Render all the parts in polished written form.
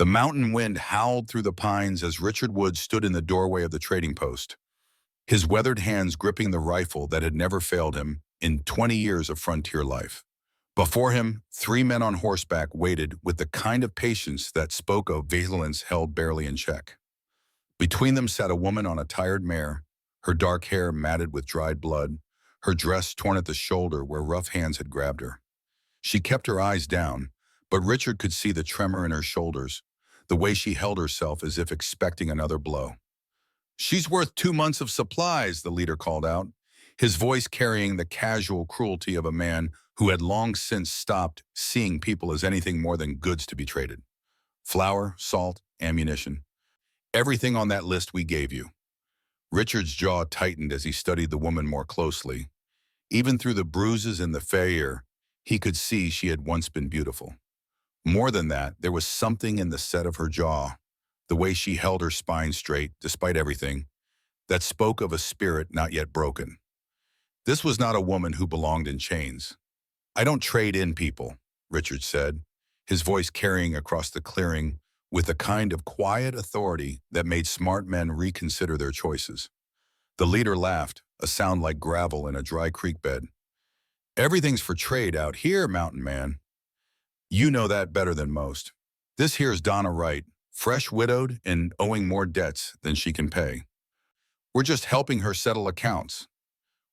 The mountain wind howled through the pines as Richard Wood stood in the doorway of the trading post, his weathered hands gripping the rifle that had never failed him in 20 years of frontier life. Before him, three men on horseback waited with the kind of patience that spoke of vigilance held barely in check. Between them sat a woman on a tired mare, her dark hair matted with dried blood, her dress torn at the shoulder where rough hands had grabbed her. She kept her eyes down, but Richard could see the tremor in her shoulders, the way she held herself as if expecting another blow. "She's worth 2 months of supplies," the leader called out, his voice carrying the casual cruelty of a man who had long since stopped seeing people as anything more than goods to be traded. "Flour, salt, ammunition. Everything on that list we gave you." Richard's jaw tightened as he studied the woman more closely. Even through the bruises and the failure, he could see she had once been beautiful. More than that, there was something in the set of her jaw, the way she held her spine straight, despite everything, that spoke of a spirit not yet broken. This was not a woman who belonged in chains. "I don't trade in people," Richard said, his voice carrying across the clearing with a kind of quiet authority that made smart men reconsider their choices. The leader laughed, a sound like gravel in a dry creek bed. "Everything's for trade out here, mountain man. You know that better than most. This here's Donna Wright, fresh widowed and owing more debts than she can pay. We're just helping her settle accounts."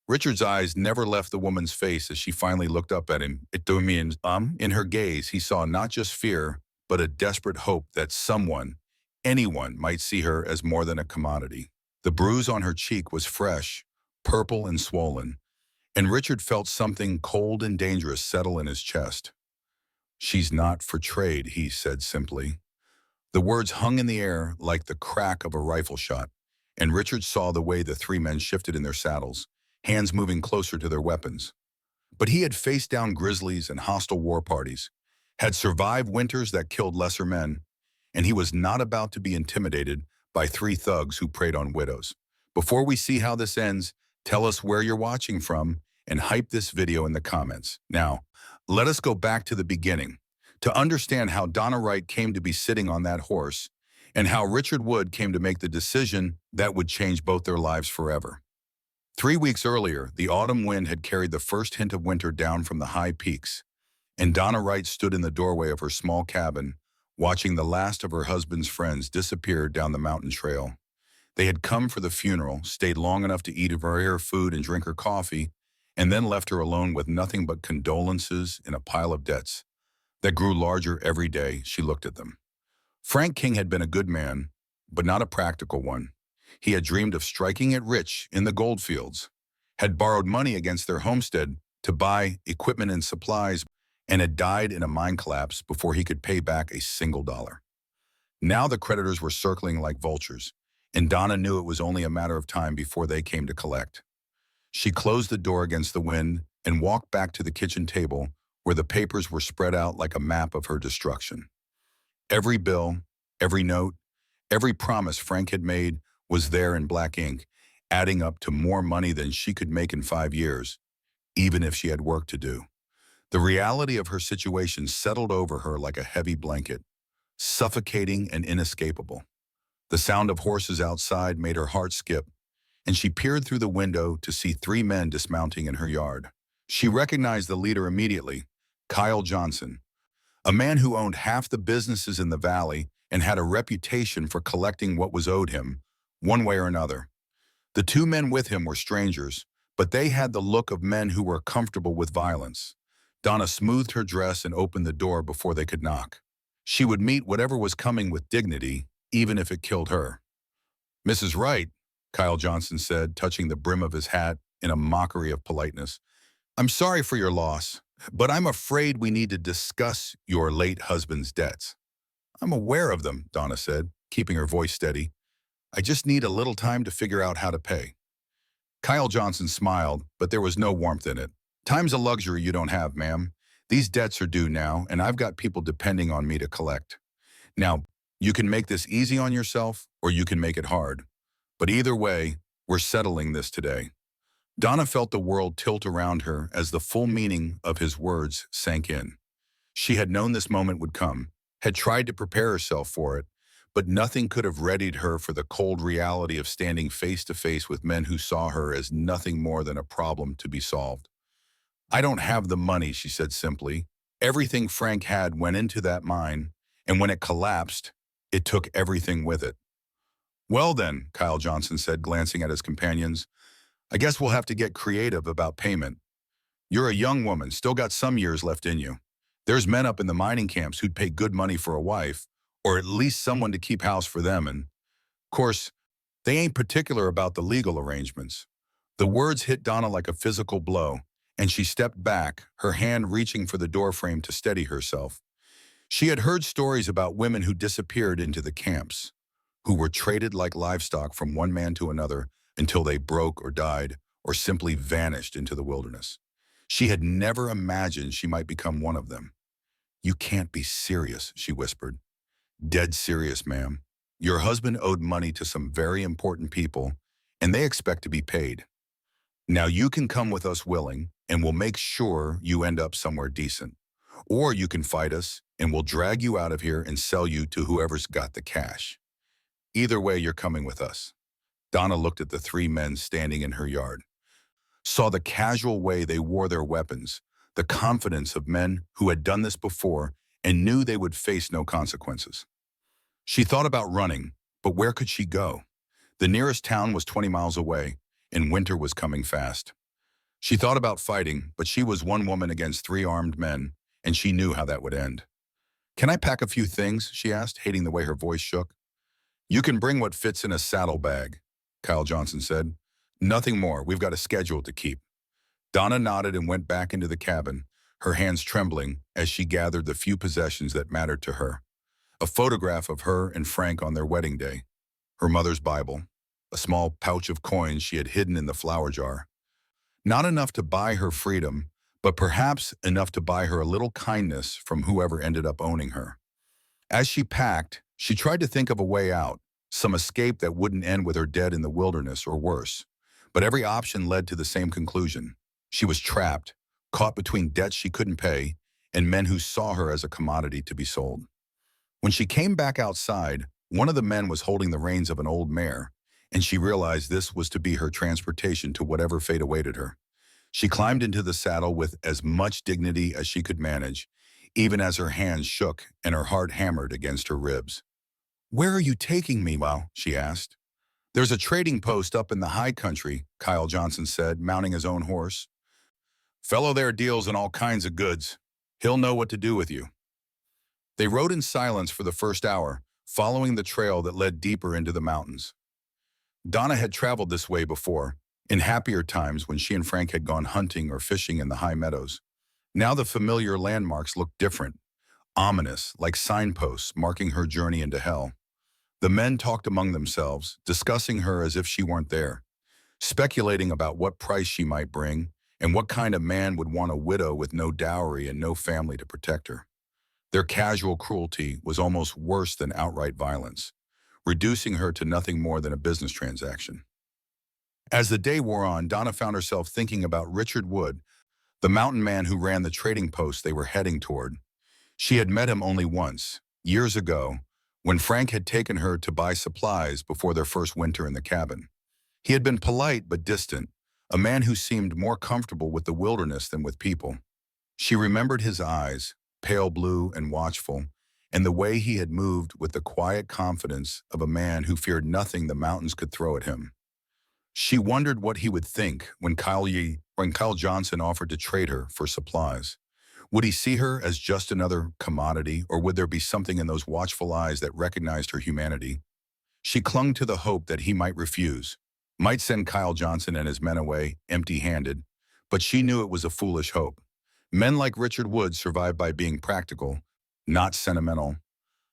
Richard's eyes never left the woman's face as she finally looked up at him. In her gaze, he saw not just fear, but a desperate hope that someone, anyone, might see her as more than a commodity. The bruise on her cheek was fresh, purple and swollen, and Richard felt something cold and dangerous settle in his chest. "She's not for trade," he said simply. The words hung in the air like the crack of a rifle shot, and Richard saw the way the three men shifted in their saddles, hands moving closer to their weapons. But he had faced down grizzlies and hostile war parties, had survived winters that killed lesser men, and he was not about to be intimidated by three thugs who preyed on widows. Before we see how this ends, tell us where you're watching from and hype this video in the comments. Now, let us go back to the beginning to understand how Donna Wright came to be sitting on that horse and how Richard Wood came to make the decision that would change both their lives forever. 3 weeks earlier, the autumn wind had carried the first hint of winter down from the high peaks, and Donna Wright stood in the doorway of her small cabin, watching the last of her husband's friends disappear down the mountain trail. They had come for the funeral, stayed long enough to eat her food and drink her coffee, and then left her alone with nothing but condolences and a pile of debts that grew larger every day she looked at them. Frank King had been a good man, but not a practical one. He had dreamed of striking it rich in the goldfields, had borrowed money against their homestead to buy equipment and supplies, and had died in a mine collapse before he could pay back a single dollar. Now the creditors were circling like vultures, and Donna knew it was only a matter of time before they came to collect. She closed the door against the wind and walked back to the kitchen table where the papers were spread out like a map of her destruction. Every bill, every note, every promise Frank had made was there in black ink, adding up to more money than she could make in 5 years, even if she had work to do. The reality of her situation settled over her like a heavy blanket, suffocating and inescapable. The sound of horses outside made her heart skip, and she peered through the window to see 3 men dismounting in her yard. She recognized the leader immediately, Kyle Johnson, a man who owned half the businesses in the valley and had a reputation for collecting what was owed him, one way or another. The 2 men with him were strangers, but they had the look of men who were comfortable with violence. Donna smoothed her dress and opened the door before they could knock. She would meet whatever was coming with dignity, even if it killed her. "Mrs. Wright," Kyle Johnson said, touching the brim of his hat in a mockery of politeness, "I'm sorry for your loss, but I'm afraid we need to discuss your late husband's debts." "I'm aware of them," Donna said, keeping her voice steady. "I just need a little time to figure out how to pay." Kyle Johnson smiled, but there was no warmth in it. "Time's a luxury you don't have, ma'am. These debts are due now, and I've got people depending on me to collect. Now, you can make this easy on yourself, or you can make it hard. But either way, we're settling this today." Donna felt the world tilt around her as the full meaning of his words sank in. She had known this moment would come. had tried to prepare herself for it, but nothing could have readied her for the cold reality of standing face to face with men who saw her as nothing more than a problem to be solved. "I don't have the money," she said simply. Everything Frank had went into that mine, and when it collapsed, it took everything with it. "Well then," Kyle Johnson said, glancing at his companions, "I guess we'll have to get creative about payment. You're a young woman, still got some years left in you. There's men up in the mining camps who'd pay good money for a wife, or at least someone to keep house for them, and, of course, they ain't particular about the legal arrangements." The words hit Donna like a physical blow, and she stepped back, her hand reaching for the doorframe to steady herself. She had heard stories about women who disappeared into the camps, who were traded like livestock from one man to another until they broke or died, or simply vanished into the wilderness. She had never imagined she might become one of them. "You can't be serious," she whispered. "Dead serious, ma'am. Your husband owed money to some very important people, and they expect to be paid. Now you can come with us willing, and we'll make sure you end up somewhere decent. Or you can fight us, and we'll drag you out of here and sell you to whoever's got the cash. Either way, you're coming with us." Donna looked at the three men standing in her yard, saw the casual way they wore their weapons, the confidence of men who had done this before and knew they would face no consequences. She thought about running, but where could she go? The nearest town was 20 miles away, and winter was coming fast. She thought about fighting, but she was one woman against three armed men, and she knew how that would end. "Can I pack a few things?" she asked, hating the way her voice shook. "You can bring what fits in a saddlebag," Kyle Johnson said. "Nothing more. We've got a schedule to keep." Donna nodded and went back into the cabin, her hands trembling as she gathered the few possessions that mattered to her. A photograph of her and Frank on their wedding day, her mother's Bible, a small pouch of coins she had hidden in the flour jar. Not enough to buy her freedom, but perhaps enough to buy her a little kindness from whoever ended up owning her. As she packed, she tried to think of a way out, some escape that wouldn't end with her dead in the wilderness or worse. But every option led to the same conclusion. She was trapped, caught between debts she couldn't pay and men who saw her as a commodity to be sold. When she came back outside, one of the men was holding the reins of an old mare, and she realized this was to be her transportation to whatever fate awaited her. She climbed into the saddle with as much dignity as she could manage, even as her hands shook and her heart hammered against her ribs. "Where are you taking me, Wow?" she asked. "There's a trading post up in the high country," Kyle Johnson said, mounting his own horse. "Fellow there deals in all kinds of goods. He'll know what to do with you." They rode in silence for the first hour, following the trail that led deeper into the mountains. Donna had traveled this way before, in happier times when she and Frank had gone hunting or fishing in the high meadows. Now the familiar landmarks looked different, ominous, like signposts marking her journey into hell. The men talked among themselves, discussing her as if she weren't there, speculating about what price she might bring and what kind of man would want a widow with no dowry and no family to protect her. Their casual cruelty was almost worse than outright violence, reducing her to nothing more than a business transaction. As the day wore on, Donna found herself thinking about Richard Wood, the mountain man who ran the trading post they were heading toward. She had met him only once, years ago, when Frank had taken her to buy supplies before their first winter in the cabin. He had been polite but distant, a man who seemed more comfortable with the wilderness than with people. She remembered his eyes, pale blue and watchful, and the way he had moved with the quiet confidence of a man who feared nothing the mountains could throw at him. She wondered what he would think when Kyle Johnson offered to trade her for supplies. Would he see her as just another commodity, or would there be something in those watchful eyes that recognized her humanity? She clung to the hope that he might refuse, might send Kyle Johnson and his men away empty-handed, but she knew it was a foolish hope. Men like Richard Wood survived by being practical, not sentimental.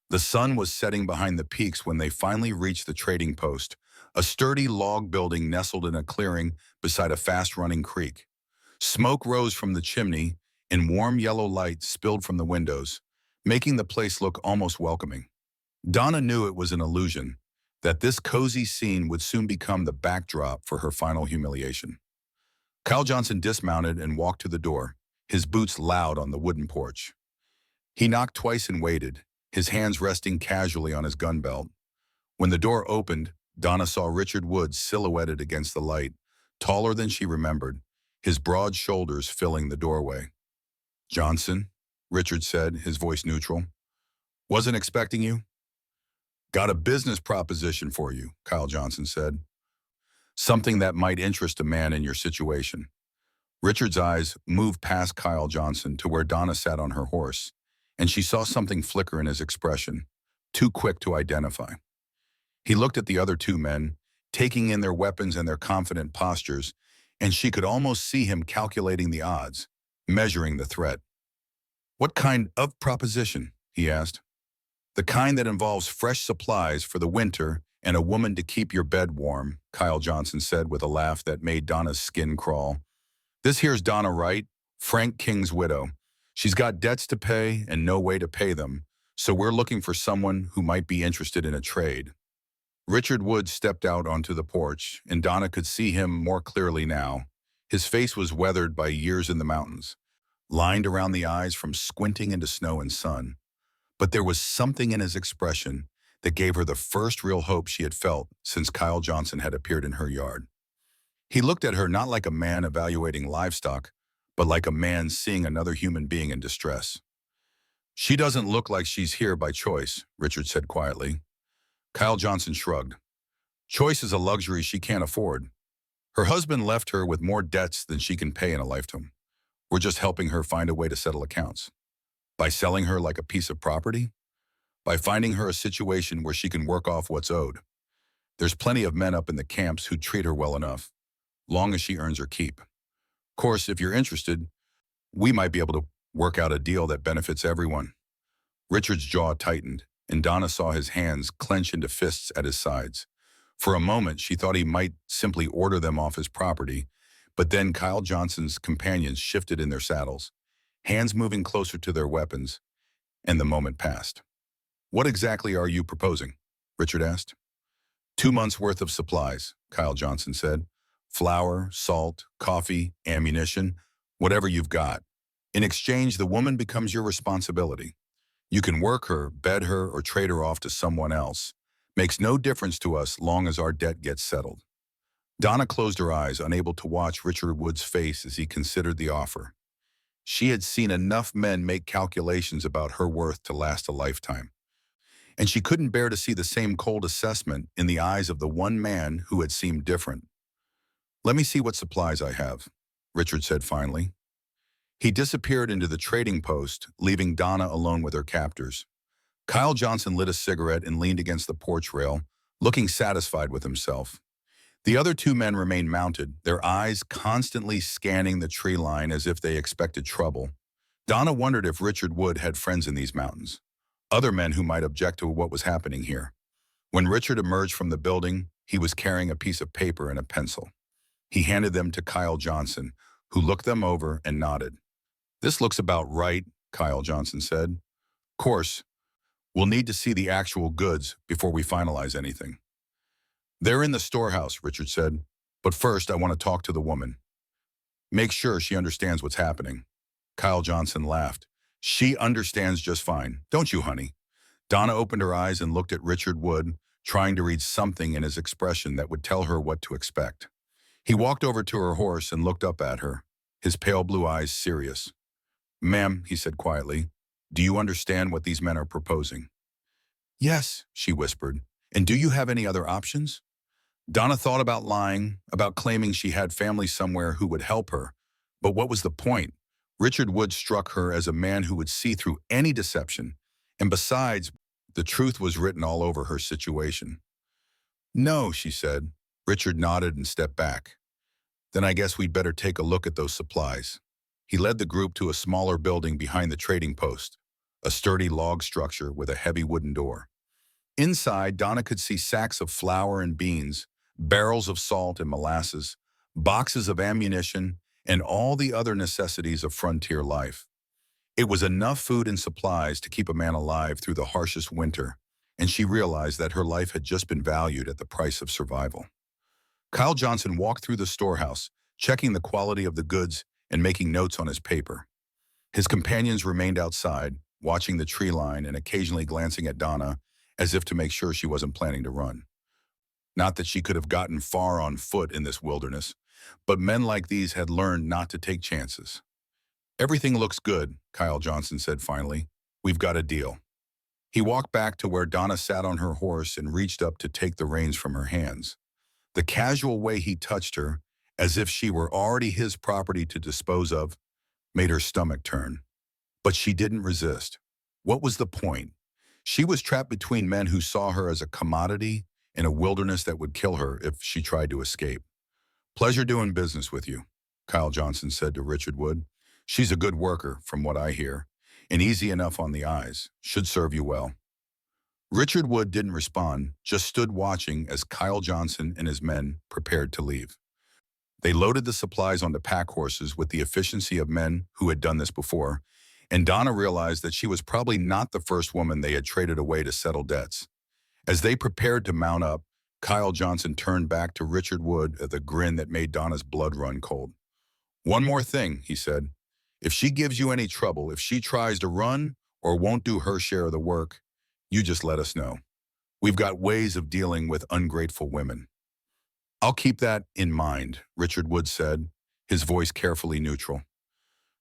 The sun was setting behind the peaks when they finally reached the trading post, a sturdy log building nestled in a clearing beside a fast-running creek. Smoke rose from the chimney, and warm yellow light spilled from the windows, making the place look almost welcoming. Donna knew it was an illusion, that this cozy scene would soon become the backdrop for her final humiliation. Kyle Johnson dismounted and walked to the door, his boots loud on the wooden porch. He knocked twice and waited, his hands resting casually on his gun belt. When the door opened, Donna saw Richard Woods silhouetted against the light, taller than she remembered, his broad shoulders filling the doorway. "Johnson," Richard said, his voice neutral. "Wasn't expecting you." "Got a business proposition for you," Kyle Johnson said. "Something that might interest a man in your situation." Richard's eyes moved past Kyle Johnson to where Donna sat on her horse, and she saw something flicker in his expression, too quick to identify. He looked at the other two men, taking in their weapons and their confident postures, and she could almost see him calculating the odds, measuring the threat. "What kind of proposition?" he asked. "The kind that involves fresh supplies for the winter and a woman to keep your bed warm," Kyle Johnson said with a laugh that made Donna's skin crawl. "This here's Donna Wright, Frank King's widow. She's got debts to pay and no way to pay them, so we're looking for someone who might be interested in a trade." Richard Woods stepped out onto the porch, and Donna could see him more clearly now. His face was weathered by years in the mountains, lined around the eyes from squinting into snow and sun. But there was something in his expression that gave her the first real hope she had felt since Kyle Johnson had appeared in her yard. He looked at her not like a man evaluating livestock, but like a man seeing another human being in distress. "She doesn't look like she's here by choice," Richard said quietly. Kyle Johnson shrugged. "Choice is a luxury she can't afford. Her husband left her with more debts than she can pay in a lifetime. We're just helping her find a way to settle accounts. By selling her like a piece of property? By finding her a situation where she can work off what's owed. There's plenty of men up in the camps who treat her well enough, long as she earns her keep. Of course, if you're interested, we might be able to work out a deal that benefits everyone." Richard's jaw tightened, and Donna saw his hands clench into fists at his sides. For a moment, she thought he might simply order them off his property, but then Kyle Johnson's companions shifted in their saddles, hands moving closer to their weapons, and the moment passed. "What exactly are you proposing?" Richard asked. 2 months' worth of supplies," Kyle Johnson said. "Flour, salt, coffee, ammunition, whatever you've got. In exchange, the woman becomes your responsibility. You can work her, bed her, or trade her off to someone else. Makes no difference to us long as our debt gets settled." Donna closed her eyes, unable to watch Richard Wood's face as he considered the offer. She had seen enough men make calculations about her worth to last a lifetime, and she couldn't bear to see the same cold assessment in the eyes of the one man who had seemed different. "Let me see what supplies I have," Richard said finally. He disappeared into the trading post, leaving Donna alone with her captors. Kyle Johnson lit a cigarette and leaned against the porch rail, looking satisfied with himself. The other two men remained mounted, their eyes constantly scanning the tree line as if they expected trouble. Donna wondered if Richard Wood had friends in these mountains, other men who might object to what was happening here. When Richard emerged from the building, he was carrying a piece of paper and a pencil. He handed them to Kyle Johnson, who looked them over and nodded. "This looks about right," Kyle Johnson said. "Of course, we'll need to see the actual goods before we finalize anything." "They're in the storehouse," Richard said. "But first, I want to talk to the woman. Make sure she understands what's happening." Kyle Johnson laughed. "She understands just fine. Don't you, honey?" Donna opened her eyes and looked at Richard Wood, trying to read something in his expression that would tell her what to expect. He walked over to her horse and looked up at her, his pale blue eyes serious. "Ma'am," he said quietly, "do you understand what these men are proposing?" "Yes," she whispered. "And do you have any other options?" Donna thought about lying, about claiming she had family somewhere who would help her. But what was the point? Richard Wood struck her as a man who would see through any deception. And besides, the truth was written all over her situation. "No," she said. Richard nodded and stepped back. "Then I guess we'd better take a look at those supplies." He led the group to a smaller building behind the trading post, a sturdy log structure with a heavy wooden door. Inside, Donna could see sacks of flour and beans, barrels of salt and molasses, boxes of ammunition, and all the other necessities of frontier life. It was enough food and supplies to keep a man alive through the harshest winter, and she realized that her life had just been valued at the price of survival. Kyle Johnson walked through the storehouse, checking the quality of the goods and making notes on his paper. His companions remained outside, watching the tree line and occasionally glancing at Donna as if to make sure she wasn't planning to run. Not that she could have gotten far on foot in this wilderness, but men like these had learned not to take chances. "Everything looks good," Kyle Johnson said finally. "We've got a deal." He walked back to where Donna sat on her horse and reached up to take the reins from her hands. The casual way he touched her, as if she were already his property to dispose of, made her stomach turn. But she didn't resist. What was the point? She was trapped between men who saw her as a commodity in a wilderness that would kill her if she tried to escape. "Pleasure doing business with you," Kyle Johnson said to Richard Wood. "She's a good worker, from what I hear, and easy enough on the eyes. Should serve you well." Richard Wood didn't respond, just stood watching as Kyle Johnson and his men prepared to leave. They loaded the supplies onto pack horses with the efficiency of men who had done this before, and Donna realized that she was probably not the first woman they had traded away to settle debts. As they prepared to mount up, Kyle Johnson turned back to Richard Wood with a grin that made Donna's blood run cold. "One more thing," he said. "If she gives you any trouble, if she tries to run or won't do her share of the work, you just let us know. We've got ways of dealing with ungrateful women." "I'll keep that in mind," Richard Wood said, his voice carefully neutral.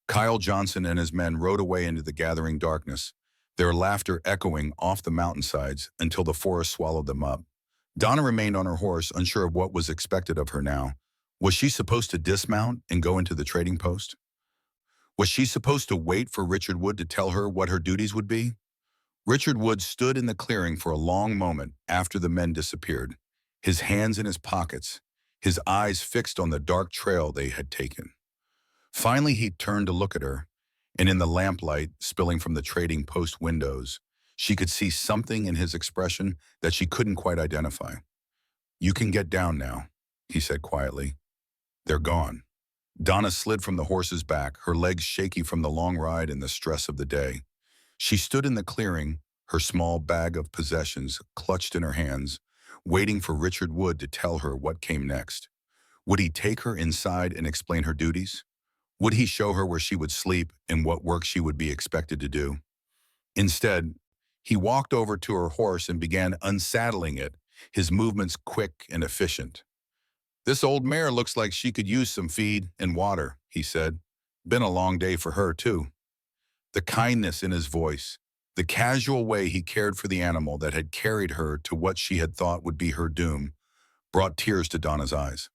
Kyle Johnson and his men rode away into the gathering darkness, their laughter echoing off the mountainsides until the forest swallowed them up. Donna remained on her horse, unsure of what was expected of her now. Was she supposed to dismount and go into the trading post? Was she supposed to wait for Richard Wood to tell her what her duties would be? Richard Wood stood in the clearing for a long moment after the men disappeared, his hands in his pockets, his eyes fixed on the dark trail they had taken. Finally, he turned to look at her, and in the lamplight spilling from the trading post windows, she could see something in his expression that she couldn't quite identify. "You can get down now," he said quietly. "They're gone." Donna slid from the horse's back, her legs shaky from the long ride and the stress of the day. She stood in the clearing, her small bag of possessions clutched in her hands, waiting for Richard Wood to tell her what came next. Would he take her inside and explain her duties? Would he show her where she would sleep and what work she would be expected to do? Instead, he walked over to her horse and began unsaddling it, his movements quick and efficient. "This old mare looks like she could use some feed and water," he said. "Been a long day for her, too." The kindness in his voice, the casual way he cared for the animal that had carried her to what she had thought would be her doom, brought tears to Donna's eyes.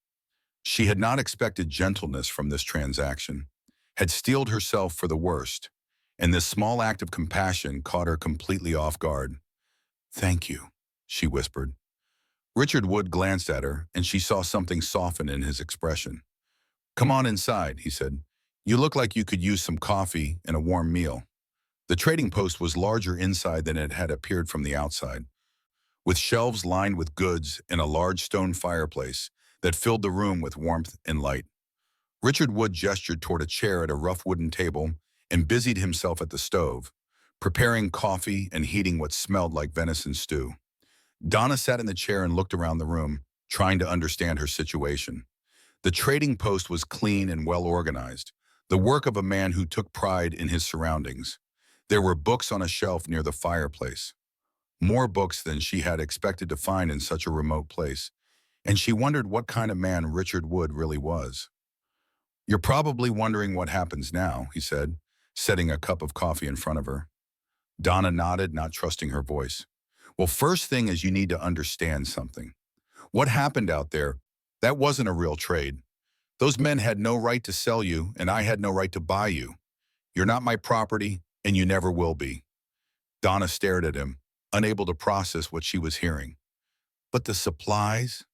She had not expected gentleness from this transaction, had steeled herself for the worst, and this small act of compassion caught her completely off guard. "Thank you," she whispered. Richard Wood glanced at her, and she saw something soften in his expression. "Come on inside," he said. "You look like you could use some coffee and a warm meal." The trading post was larger inside than it had appeared from the outside, with shelves lined with goods and a large stone fireplace that filled the room with warmth and light. Richard Wood gestured toward a chair at a rough wooden table and busied himself at the stove, preparing coffee and heating what smelled like venison stew. Donna sat in the chair and looked around the room, trying to understand her situation. The trading post was clean and well organized, the work of a man who took pride in his surroundings. There were books on a shelf near the fireplace, more books than she had expected to find in such a remote place, and she wondered what kind of man Richard Wood really was. "You're probably wondering what happens now," he said, setting a cup of coffee in front of her. Donna nodded, not trusting her voice. "Well, first thing is you need to understand something. What happened out there, that wasn't a real trade. Those men had no right to sell you, and I had no right to buy you. You're not my property, and you never will be." Donna stared at him, unable to process what she was hearing. "But the supplies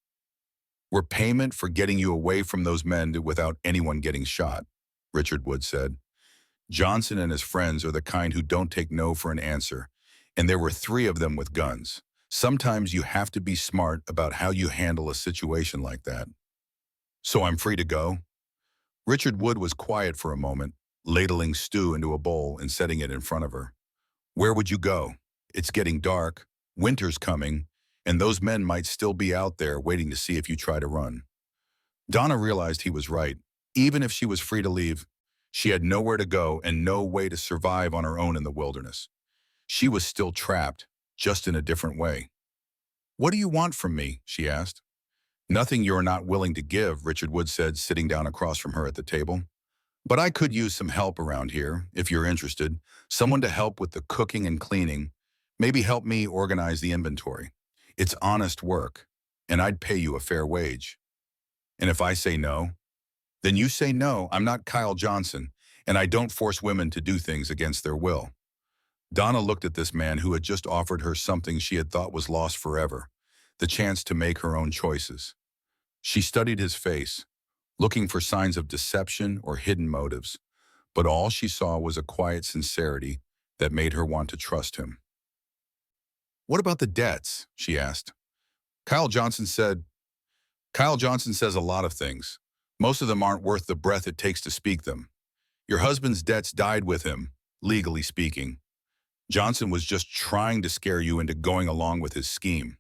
were payment for getting you away from those men without anyone getting shot," Richard Wood said. "Johnson and his friends are the kind who don't take no for an answer, and there were 3 of them with guns. Sometimes you have to be smart about how you handle a situation like that. So I'm free to go?" Richard Wood was quiet for a moment, ladling stew into a bowl and setting it in front of her. "Where would you go? It's getting dark, winter's coming, and those men might still be out there waiting to see if you try to run." Donna realized he was right. Even if she was free to leave, She had nowhere to go and no way to survive on her own in the wilderness. She was still trapped, just in a different way. "What do you want from me?" she asked. "Nothing you're not willing to give," Richard Wood said, sitting down across from her at the table. "But I could use some help around here, if you're interested. Someone to help with the cooking and cleaning. Maybe help me organize the inventory. It's honest work, and I'd pay you a fair wage." "And if I say no?" "Then you say no. I'm not Kyle Johnson, and I don't force women to do things against their will." Donna looked at this man who had just offered her something she had thought was lost forever, the chance to make her own choices. She studied his face, looking for signs of deception or hidden motives, but all she saw was a quiet sincerity that made her want to trust him. "What about the debts?" she asked. Kyle Johnson said, "Kyle Johnson says a lot of things. Most of them aren't worth the breath it takes to speak them. Your husband's debts died with him, legally speaking. Johnson was just trying to scare you into going along with his scheme."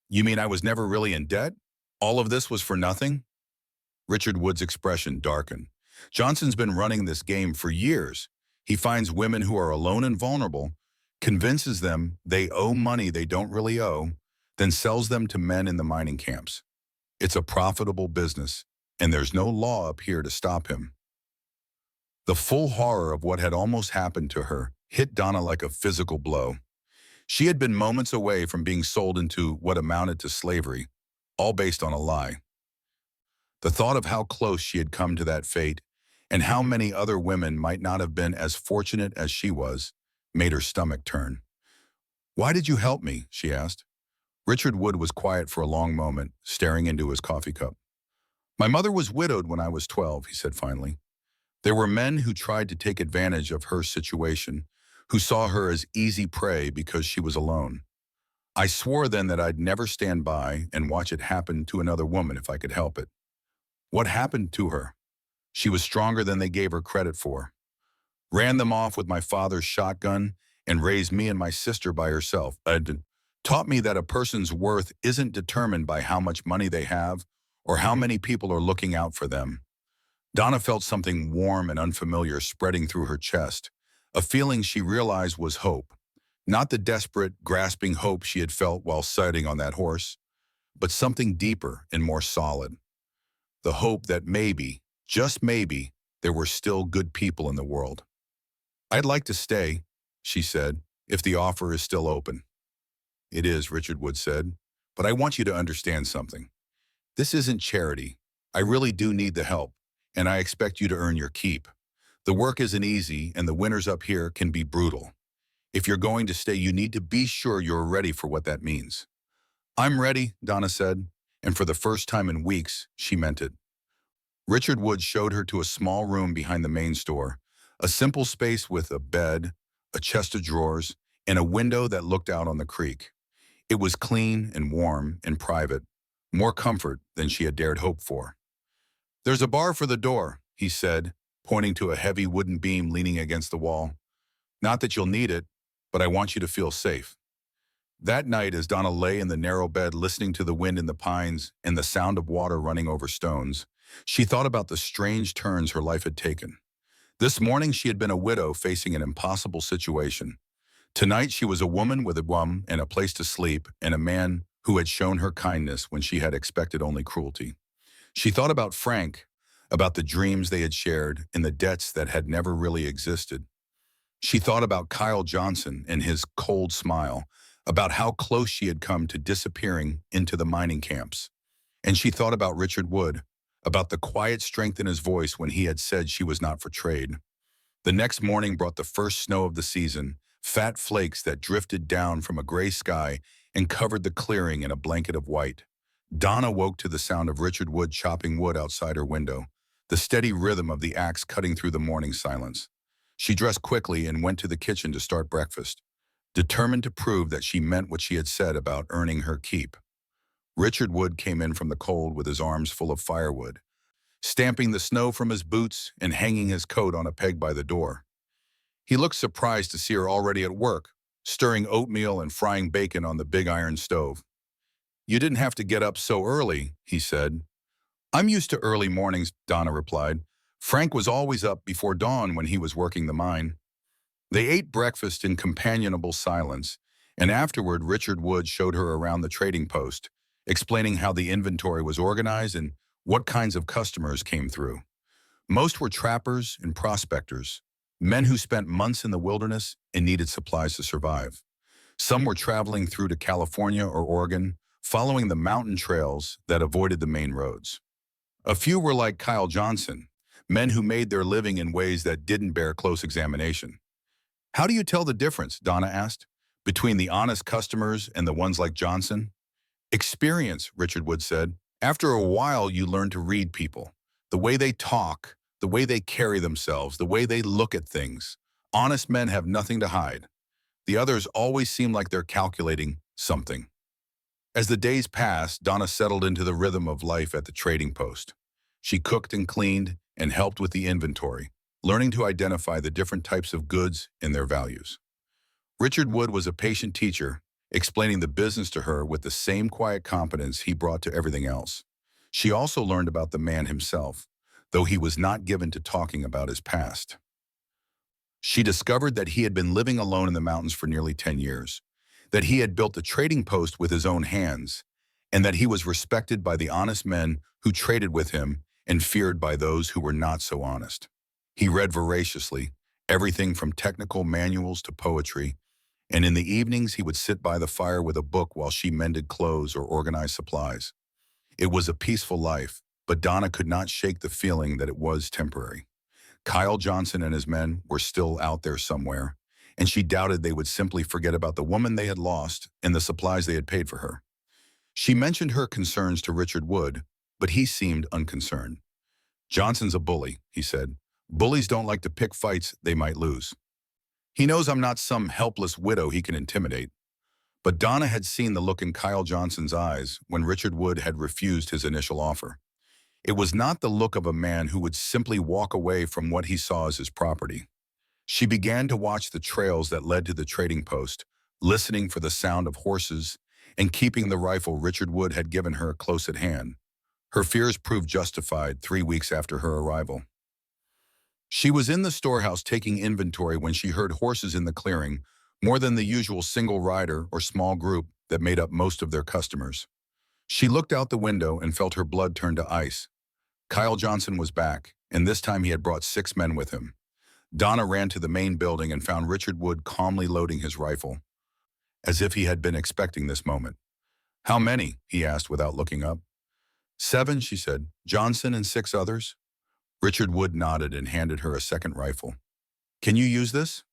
"You mean I was never really in debt? All of this was for nothing?" Richard Wood's expression darkened. "Johnson's been running this game for years. He finds women who are alone and vulnerable, convinces them they owe money they don't really owe, then sells them to men in the mining camps. It's a profitable business, and there's no law up here to stop him." The full horror of what had almost happened to her hit Donna like a physical blow. She had been moments away from being sold into what amounted to slavery, all based on a lie. The thought of how close she had come to that fate, and how many other women might not have been as fortunate as she was, made her stomach turn. "Why did you help me?" she asked. Richard Wood was quiet for a long moment, staring into his coffee cup. "My mother was widowed when I was 12, he said finally. "There were men who tried to take advantage of her situation, who saw her as easy prey because she was alone. I swore then that I'd never stand by and watch it happen to another woman if I could help it." "What happened to her?" "She was stronger than they gave her credit for. Ran them off with my father's shotgun and raised me and my sister by herself. Taught me that a person's worth isn't determined by how much money they have or how many people are looking out for them." Donna felt something warm and unfamiliar spreading through her chest, a feeling she realized was hope. Not the desperate, grasping hope she had felt while sitting on that horse, but something deeper and more solid. The hope that maybe, just maybe, there were still good people in the world. "I'd like to stay," she said, "if the offer is still open." "It is," Richard Wood said, "but I want you to understand something. This isn't charity. I really do need the help, and I expect you to earn your keep. The work isn't easy, and the winters up here can be brutal. If you're going to stay, you need to be sure you're ready for what that means." "I'm ready," Donna said, and for the first time in weeks, she meant it. Richard Wood showed her to a small room behind the main store, a simple space with a bed, a chest of drawers, and a window that looked out on the creek. It was clean and warm and private, more comfort than she had dared hope for. "There's a bar for the door," he said, pointing to a heavy wooden beam leaning against the wall. "Not that you'll need it, but I want you to feel safe." That night, as Donna lay in the narrow bed listening to the wind in the pines and the sound of water running over stones, she thought about the strange turns her life had taken. This morning, she had been a widow facing an impossible situation. Tonight, she was a woman with a bum and a place to sleep, and a man who had shown her kindness when she had expected only cruelty. She thought about Frank, about the dreams they had shared and the debts that had never really existed. She thought about Kyle Johnson and his cold smile, about how close she had come to disappearing into the mining camps. And she thought about Richard Wood, about the quiet strength in his voice when he had said she was not for trade. The next morning brought the first snow of the season, fat flakes that drifted down from a gray sky and covered the clearing in a blanket of white. Donna woke to the sound of Richard Wood chopping wood outside her window, the steady rhythm of the axe cutting through the morning silence. She dressed quickly and went to the kitchen to start breakfast, determined to prove that she meant what she had said about earning her keep. Richard Wood came in from the cold with his arms full of firewood, stamping the snow from his boots and hanging his coat on a peg by the door. He looked surprised to see her already at work, stirring oatmeal and frying bacon on the big iron stove. "You didn't have to get up so early," he said. "I'm used to early mornings," Donna replied, Frank was always up before dawn when he was working the mine. They ate breakfast in companionable silence, and afterward Richard Wood showed her around the trading post, explaining how the inventory was organized and what kinds of customers came through. Most were trappers and prospectors, men who spent months in the wilderness and needed supplies to survive. Some were traveling through to California or Oregon, following the mountain trails that avoided the main roads. A few were like Kyle Johnson, men who made their living in ways that didn't bear close examination. How do you tell the difference, Donna asked, between the honest customers and the ones like Johnson? Experience, Richard Wood said. After a while, you learn to read people, the way they talk, the way they carry themselves, the way they look at things. Honest men have nothing to hide. The others always seem like they're calculating something. As the days passed, Donna settled into the rhythm of life at the trading post. She cooked and cleaned and helped with the inventory, learning to identify the different types of goods and their values. Richard Wood was a patient teacher, explaining the business to her with the same quiet competence he brought to everything else. She also learned about the man himself, though he was not given to talking about his past. She discovered that he had been living alone in the mountains for nearly 10 years, that he had built the trading post with his own hands, and that he was respected by the honest men who traded with him and feared by those who were not so honest. He read voraciously, everything from technical manuals to poetry, and in the evenings he would sit by the fire with a book while she mended clothes or organized supplies. It was a peaceful life, but Donna could not shake the feeling that it was temporary. Kyle Johnson and his men were still out there somewhere, and she doubted they would simply forget about the woman they had lost and the supplies they had paid for her. She mentioned her concerns to Richard Wood, but he seemed unconcerned. "Johnson's a bully," he said. "Bullies don't like to pick fights they might lose. He knows I'm not some helpless widow he can intimidate." But Donna had seen the look in Kyle Johnson's eyes when Richard Wood had refused his initial offer. It was not the look of a man who would simply walk away from what he saw as his property. She began to watch the trails that led to the trading post, listening for the sound of horses and keeping the rifle Richard Wood had given her close at hand. Her fears proved justified 3 weeks after her arrival. She was in the storehouse taking inventory when she heard horses in the clearing, more than the usual single rider or small group that made up most of their customers. She looked out the window and felt her blood turn to ice. Kyle Johnson was back, and this time he had brought 6 men with him. Donna ran to the main building and found Richard Wood calmly loading his rifle, as if he had been expecting this moment. "How many?" he asked without looking up. "7," she said. "Johnson and 6 others." Richard Wood nodded and handed her a second rifle. "Can you use this?"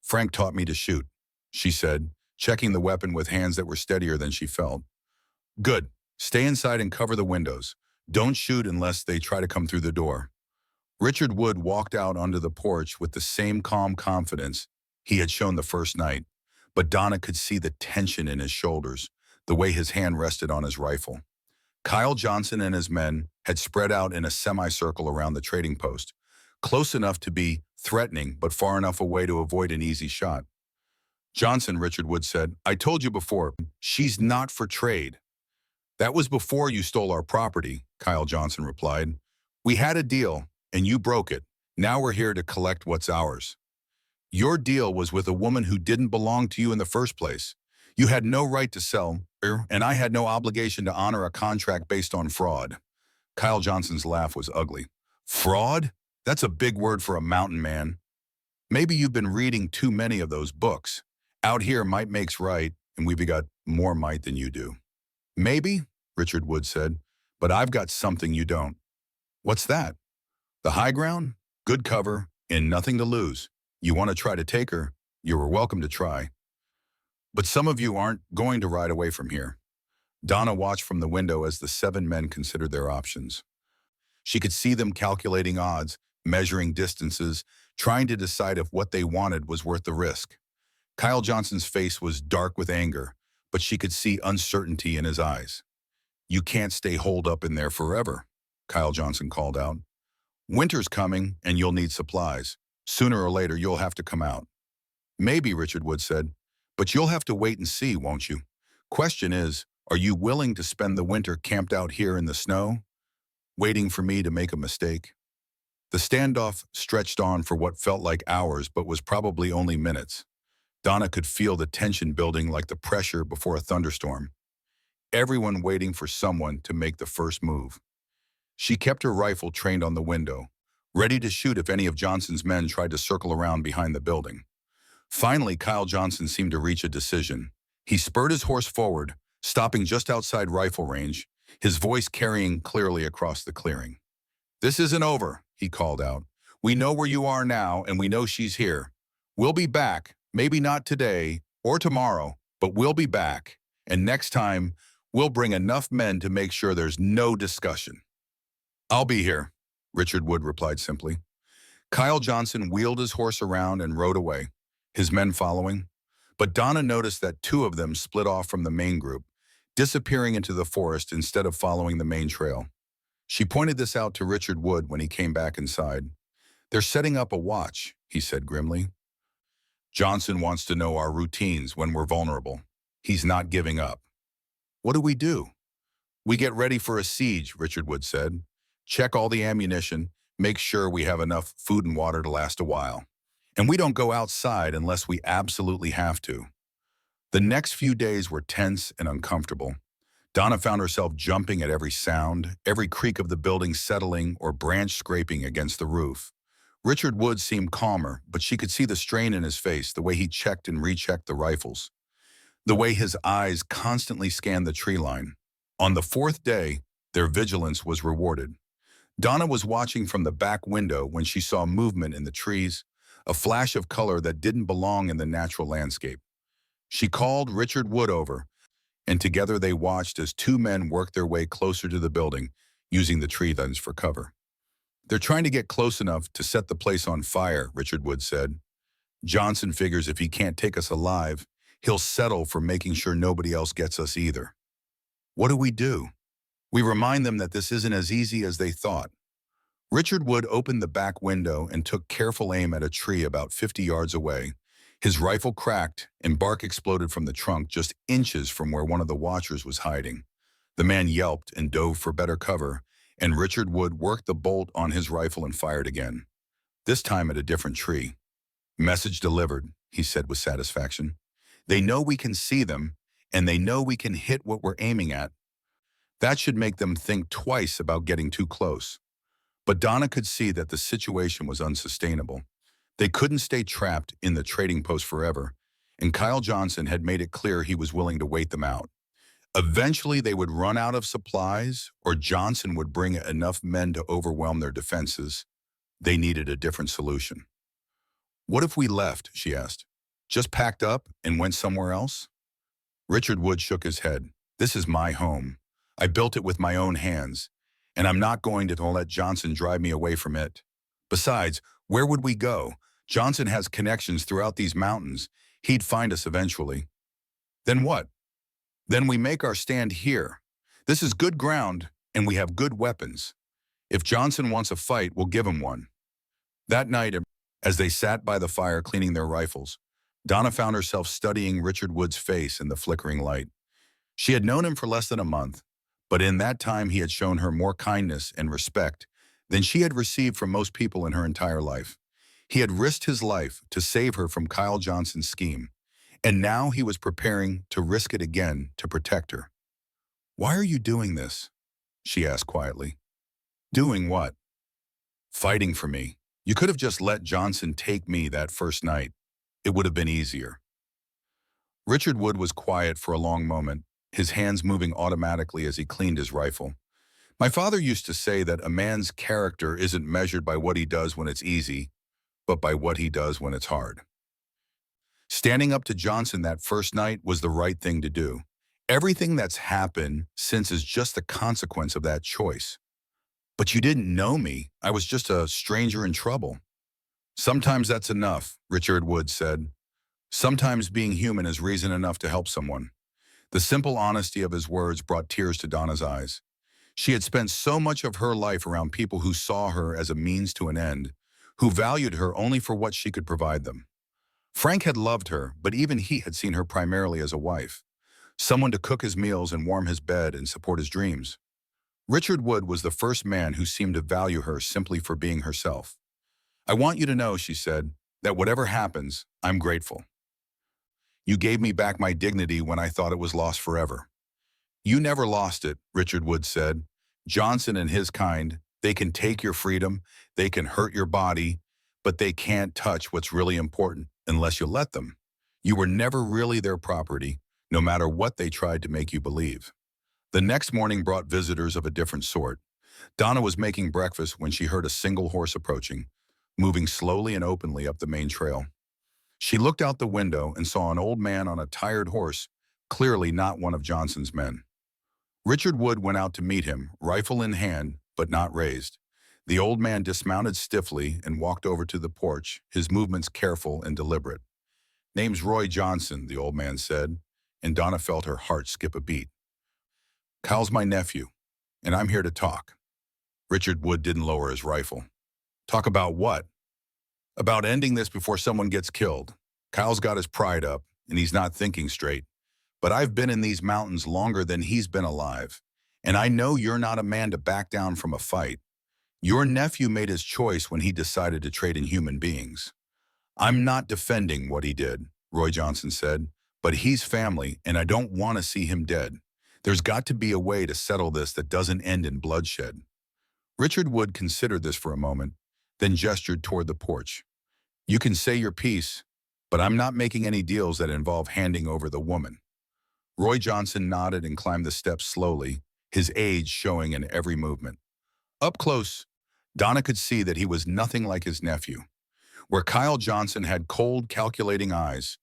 "Frank taught me to shoot," she said, checking the weapon with hands that were steadier than she felt. "Good. Stay inside and cover the windows. Don't shoot unless they try to come through the door." Richard Wood walked out onto the porch with the same calm confidence he had shown the first night, but Donna could see the tension in his shoulders, the way his hand rested on his rifle. Kyle Johnson and his men had spread out in a semicircle around the trading post, close enough to be threatening but far enough away to avoid an easy shot. "Johnson," Richard Wood said, "I told you before, she's not for trade." "That was before you stole our property," Kyle Johnson replied. "We had a deal, and you broke it. Now we're here to collect what's ours. Your deal was with a woman who didn't belong to you in the first place. You had no right to sell her, and I had no obligation to honor a contract based on fraud." Kyle Johnson's laugh was ugly. "Fraud? That's a big word for a mountain man. Maybe you've been reading too many of those books. Out here, might makes right, and we've got more might than you do." "Maybe," Richard Wood said, "but I've got something you don't." "What's that?" "The high ground, good cover, and nothing to lose. You want to try to take her, you are welcome to try. But some of you aren't going to ride away from here." Donna watched from the window as the 7 men considered their options. She could see them calculating odds, measuring distances, trying to decide if what they wanted was worth the risk. Kyle Johnson's face was dark with anger, but she could see uncertainty in his eyes. "You can't stay holed up in there forever," Kyle Johnson called out. "Winter's coming, and you'll need supplies. Sooner or later, you'll have to come out." "Maybe," Richard Wood said, "but you'll have to wait and see, won't you? Question is, are you willing to spend the winter camped out here in the snow, waiting for me to make a mistake?" The standoff stretched on for what felt like hours but was probably only minutes. Donna could feel the tension building like the pressure before a thunderstorm. Everyone waiting for someone to make the first move. She kept her rifle trained on the window, ready to shoot if any of Johnson's men tried to circle around behind the building. Finally, Kyle Johnson seemed to reach a decision. He spurred his horse forward, stopping just outside rifle range, his voice carrying clearly across the clearing. "This isn't over," he called out. "We know where you are now, and we know she's here. We'll be back, maybe not today or tomorrow, but we'll be back. And next time, we'll bring enough men to make sure there's no discussion." "I'll be here," Richard Wood replied simply. Kyle Johnson wheeled his horse around and rode away, his men following. But Donna noticed that two of them split off from the main group, disappearing into the forest instead of following the main trail. She pointed this out to Richard Wood when he came back inside. "They're setting up a watch," he said grimly. "Johnson wants to know our routines when we're vulnerable. He's not giving up." "What do we do?" "We get ready for a siege," Richard Wood said. "Check all the ammunition, make sure we have enough food and water to last a while. And we don't go outside unless we absolutely have to." The next few days were tense and uncomfortable. Donna found herself jumping at every sound, every creak of the building settling or branch scraping against the roof. Richard Wood seemed calmer, but she could see the strain in his face, the way he checked and rechecked the rifles, the way his eyes constantly scanned the tree line. On the fourth day, their vigilance was rewarded. Donna was watching from the back window when she saw movement in the trees, a flash of color that didn't belong in the natural landscape. She called Richard Wood over, and together they watched as two men worked their way closer to the building, using the tree lines for cover. "They're trying to get close enough to set the place on fire," Richard Wood said. "Johnson figures if he can't take us alive, he'll settle for making sure nobody else gets us either." "What do we do?" "We remind them that this isn't as easy as they thought." Richard Wood opened the back window and took careful aim at a tree about 50 yards away. His rifle cracked and bark exploded from the trunk just inches from where one of the watchers was hiding. The man yelped and dove for better cover, and Richard Wood worked the bolt on his rifle and fired again, this time at a different tree. "Message delivered," he said with satisfaction. "They know we can see them, and they know we can hit what we're aiming at. That should make them think twice about getting too close." But Donna could see that the situation was unsustainable. They couldn't stay trapped in the trading post forever, and Kyle Johnson had made it clear he was willing to wait them out. Eventually, they would run out of supplies, or Johnson would bring enough men to overwhelm their defenses. They needed a different solution. "What if we left?" she asked. "Just packed up and went somewhere else?" Richard Wood shook his head. "This is my home. I built it with my own hands, and I'm not going to let Johnson drive me away from it. Besides, where would we go? Johnson has connections throughout these mountains. He'd find us eventually." "Then what?" "Then we make our stand here. This is good ground, and we have good weapons. If Johnson wants a fight, we'll give him one." That night, as they sat by the fire cleaning their rifles, Donna found herself studying Richard Wood's face in the flickering light. She had known him for less than a month, but in that time he had shown her more kindness and respect than she had received from most people in her entire life. He had risked his life to save her from Kyle Johnson's scheme, and now he was preparing to risk it again to protect her. "Why are you doing this?" she asked quietly. "Doing what?" "Fighting for me. You could have just let Johnson take me that first night. It would have been easier." Richard Wood was quiet for a long moment, his hands moving automatically as he cleaned his rifle. "My father used to say that a man's character isn't measured by what he does when it's easy, but by what he does when it's hard." Standing up to Johnson that first night was the right thing to do. Everything that's happened since is just the consequence of that choice. "But you didn't know me. I was just a stranger in trouble." "Sometimes that's enough," Richard Wood said. "Sometimes being human is reason enough to help someone." The simple honesty of his words brought tears to Donna's eyes. She had spent so much of her life around people who saw her as a means to an end, who valued her only for what she could provide them. Frank had loved her, but even he had seen her primarily as a wife, someone to cook his meals and warm his bed and support his dreams. Richard Wood was the first man who seemed to value her simply for being herself. "I want you to know," she said, "that whatever happens, I'm grateful. You gave me back my dignity when I thought it was lost forever." "You never lost it," Richard Wood said. "Johnson and his kind, they can take your freedom, they can hurt your body, but they can't touch what's really important unless you let them. You were never really their property, no matter what they tried to make you believe." The next morning brought visitors of a different sort. Donna was making breakfast when she heard a single horse approaching, moving slowly and openly up the main trail. She looked out the window and saw an old man on a tired horse, clearly not one of Johnson's men. Richard Wood went out to meet him, rifle in hand, but not raised. The old man dismounted stiffly and walked over to the porch, his movements careful and deliberate. "Name's Roy Johnson," the old man said, and Donna felt her heart skip a beat. "Kyle's my nephew, and I'm here to talk." Richard Wood didn't lower his rifle. "Talk about what?" "About ending this before someone gets killed. Kyle's got his pride up, and he's not thinking straight. But I've been in these mountains longer than he's been alive, and I know you're not a man to back down from a fight. Your nephew made his choice when he decided to trade in human beings." "I'm not defending what he did," Roy Johnson said, "but he's family, and I don't want to see him dead. There's got to be a way to settle this that doesn't end in bloodshed." Richard Wood considered this for a moment, then gestured toward the porch. "You can say your piece, but I'm not making any deals that involve handing over the woman." Roy Johnson nodded and climbed the steps slowly, his age showing in every movement. Up close, Donna could see that he was nothing like his nephew. Where Kyle Johnson had cold, calculating eyes,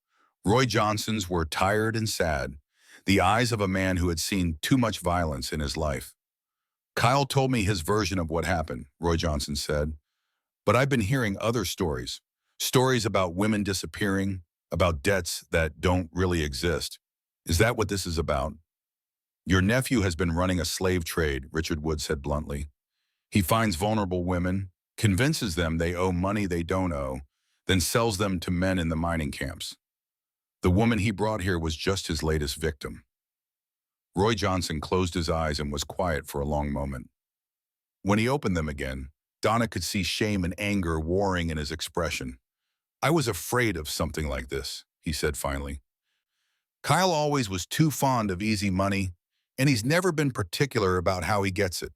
Roy Johnson's were tired and sad, the eyes of a man who had seen too much violence in his life. "Kyle told me his version of what happened," Roy Johnson said, "but I've been hearing other stories. Stories about women disappearing, about debts that don't really exist. Is that what this is about?" "Your nephew has been running a slave trade," Richard Wood said bluntly. "He finds vulnerable women, convinces them they owe money they don't owe, then sells them to men in the mining camps. The woman he brought here was just his latest victim." Roy Johnson closed his eyes and was quiet for a long moment. When he opened them again, Donna could see shame and anger warring in his expression. "I was afraid of something like this," he said finally. "Kyle always was too fond of easy money, and he's never been particular about how he gets it.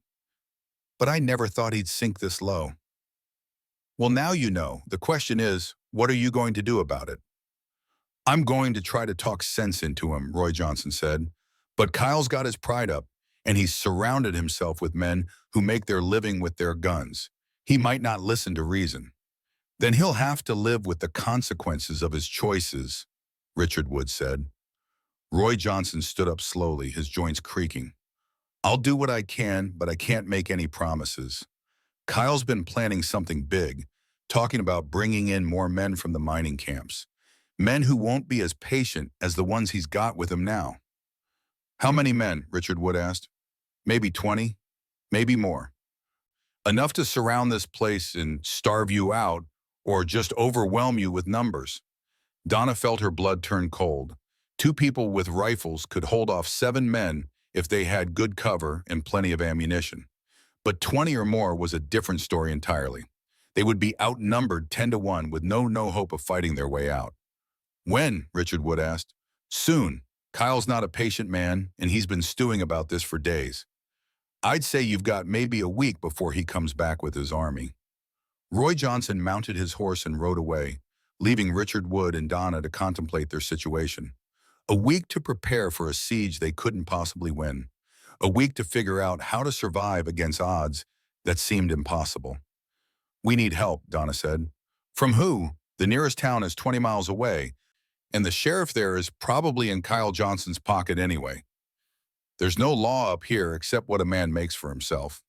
But I never thought he'd sink this low." "Well, now you know. The question is, what are you going to do about it?" "I'm going to try to talk sense into him," Roy Johnson said. "But Kyle's got his pride up, and he's surrounded himself with men who make their living with their guns. He might not listen to reason. Then he'll have to live with the consequences of his choices," Richard Wood said. Roy Johnson stood up slowly, his joints creaking. "I'll do what I can, but I can't make any promises. Kyle's been planning something big, talking about bringing in more men from the mining camps. Men who won't be as patient as the ones he's got with him now." "How many men?" Richard Wood asked. "Maybe 20, maybe more. Enough to surround this place and starve you out, or just overwhelm you with numbers." Donna felt her blood turn cold. Two people with rifles could hold off 7 men if they had good cover and plenty of ammunition. But 20 or more was a different story entirely. They would be outnumbered 10-1 with no hope of fighting their way out. "When?" Richard Wood asked. "Soon. Kyle's not a patient man, and he's been stewing about this for days. I'd say you've got maybe a week before he comes back with his army." Roy Johnson mounted his horse and rode away, leaving Richard Wood and Donna to contemplate their situation. A week to prepare for a siege they couldn't possibly win. A week to figure out how to survive against odds that seemed impossible. "We need help," Donna said. "From who? The nearest town is 20 miles away, and the sheriff there is probably in Kyle Johnson's pocket anyway. There's no law up here except what a man makes for himself."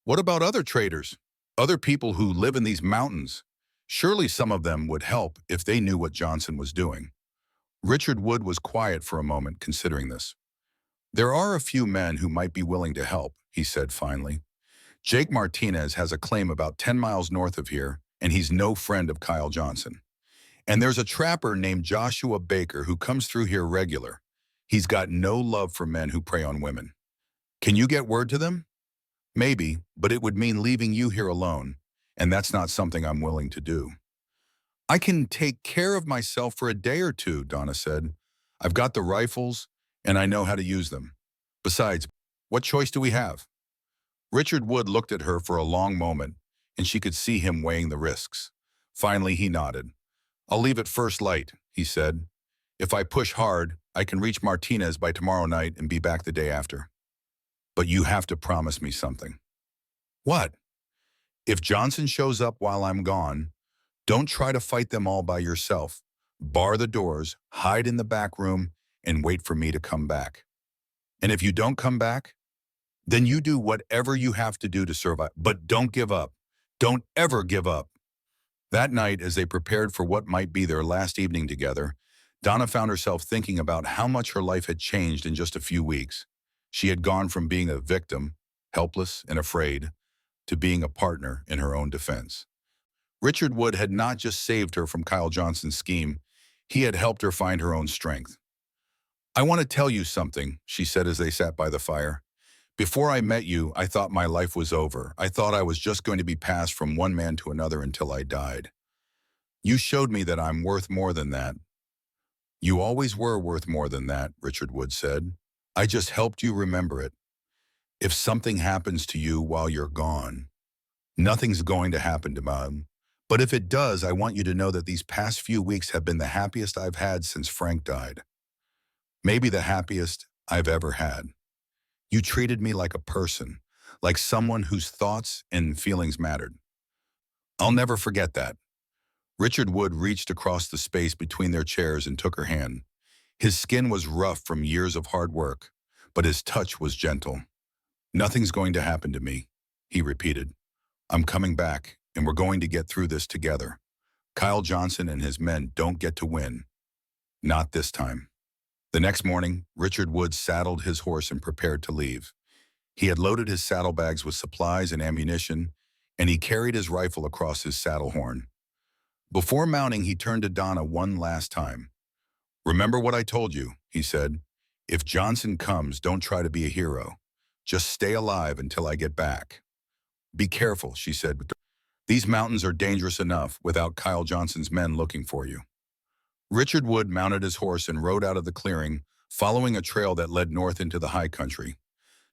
"What about other traders? Other people who live in these mountains? Surely some of them would help if they knew what Johnson was doing." Richard Wood was quiet for a moment, considering this. "There are a few men who might be willing to help," he said finally. "Jake Martinez has a claim about 10 miles north of here, and he's no friend of Kyle Johnson. And there's a trapper named Joshua Baker who comes through here regular. He's got no love for men who prey on women. Can you get word to them? Maybe, but it would mean leaving you here alone, and that's not something I'm willing to do. I can take care of myself for a day or two, Donna said. I've got the rifles, and I know how to use them. Besides, what choice do we have? Richard Wood looked at her for a long moment, and she could see him weighing the risks. Finally, he nodded. I'll leave at first light, he said. If I push hard, I can reach Martinez by tomorrow night and be back the day after. But you have to promise me something. What? If Johnson shows up while I'm gone, don't try to fight them all by yourself. Bar the doors, hide in the back room, and wait for me to come back. And if you don't come back, then you do whatever you have to do to survive. But don't give up. Don't ever give up. That night, as they prepared for what might be their last evening together, Donna found herself thinking about how much her life had changed in just a few weeks. She had gone from being a victim, helpless and afraid, to being a partner in her own defense. Richard Wood had not just saved her from Kyle Johnson's scheme, he had helped her find her own strength. I want to tell you something, she said as they sat by the fire. Before I met you, I thought my life was over. I thought I was just going to be passed from one man to another until I died. You showed me that I'm worth more than that. You always were worth more than that, Richard Wood said. I just helped you remember it. If something happens to you while you're gone, nothing's going to happen to Mom. But if it does, I want you to know that these past few weeks have been the happiest I've had since Frank died. Maybe the happiest I've ever had. You treated me like a person, like someone whose thoughts and feelings mattered. I'll never forget that. Richard Wood reached across the space between their chairs and took her hand. His skin was rough from years of hard work, but his touch was gentle. Nothing's going to happen to me, he repeated. I'm coming back, and we're going to get through this together. Kyle Johnson and his men don't get to win. Not this time. The next morning, Richard Wood saddled his horse and prepared to leave. He had loaded his saddlebags with supplies and ammunition, and he carried his rifle across his saddle horn. Before mounting, he turned to Donna one last time. Remember what I told you, he said. If Johnson comes, don't try to be a hero. Just stay alive until I get back. Be careful, she said. These mountains are dangerous enough without Kyle Johnson's men looking for you. Richard Wood mounted his horse and rode out of the clearing, following a trail that led north into the high country.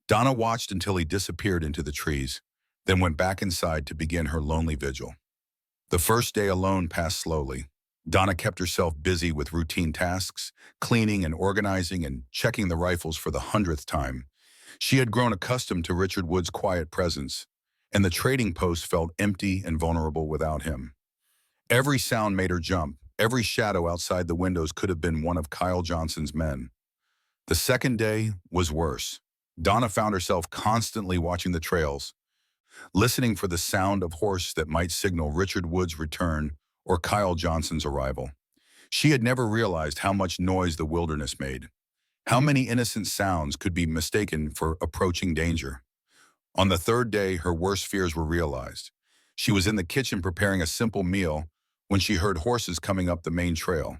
Donna watched until he disappeared into the trees, then went back inside to begin her lonely vigil. The first day alone passed slowly. Donna kept herself busy with routine tasks, cleaning and organizing and checking the rifles for the 100th time. She had grown accustomed to Richard Wood's quiet presence, and the trading post felt empty and vulnerable without him. Every sound made her jump. Every shadow outside the windows could have been one of Kyle Johnson's men. The second day was worse. Donna found herself constantly watching the trails, listening for the sound of horse that might signal Richard Wood's return or Kyle Johnson's arrival. She had never realized how much noise the wilderness made. How many innocent sounds could be mistaken for approaching danger? On the third day, her worst fears were realized. She was in the kitchen preparing a simple meal when she heard horses coming up the main trail.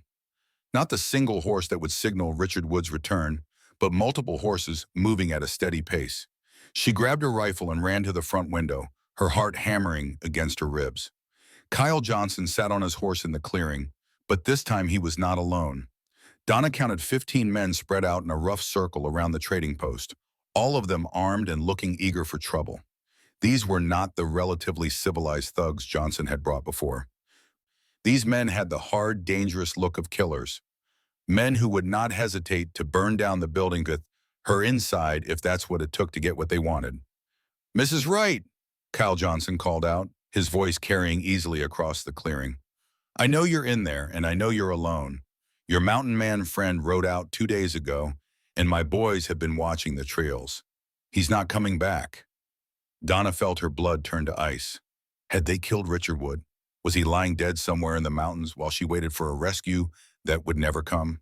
Not the single horse that would signal Richard Wood's return, but multiple horses moving at a steady pace. She grabbed her rifle and ran to the front window, her heart hammering against her ribs. Kyle Johnson sat on his horse in the clearing, but this time he was not alone. Donna counted 15 men spread out in a rough circle around the trading post, all of them armed and looking eager for trouble. These were not the relatively civilized thugs Johnson had brought before. These men had the hard, dangerous look of killers, men who would not hesitate to burn down the building with her inside if that's what it took to get what they wanted. Mrs. Wright, Kyle Johnson called out, his voice carrying easily across the clearing. I know you're in there, and I know you're alone. Your mountain man friend rode out 2 days ago, and my boys have been watching the trails. He's not coming back. Donna felt her blood turn to ice. Had they killed Richard Wood? Was he lying dead somewhere in the mountains while she waited for a rescue that would never come?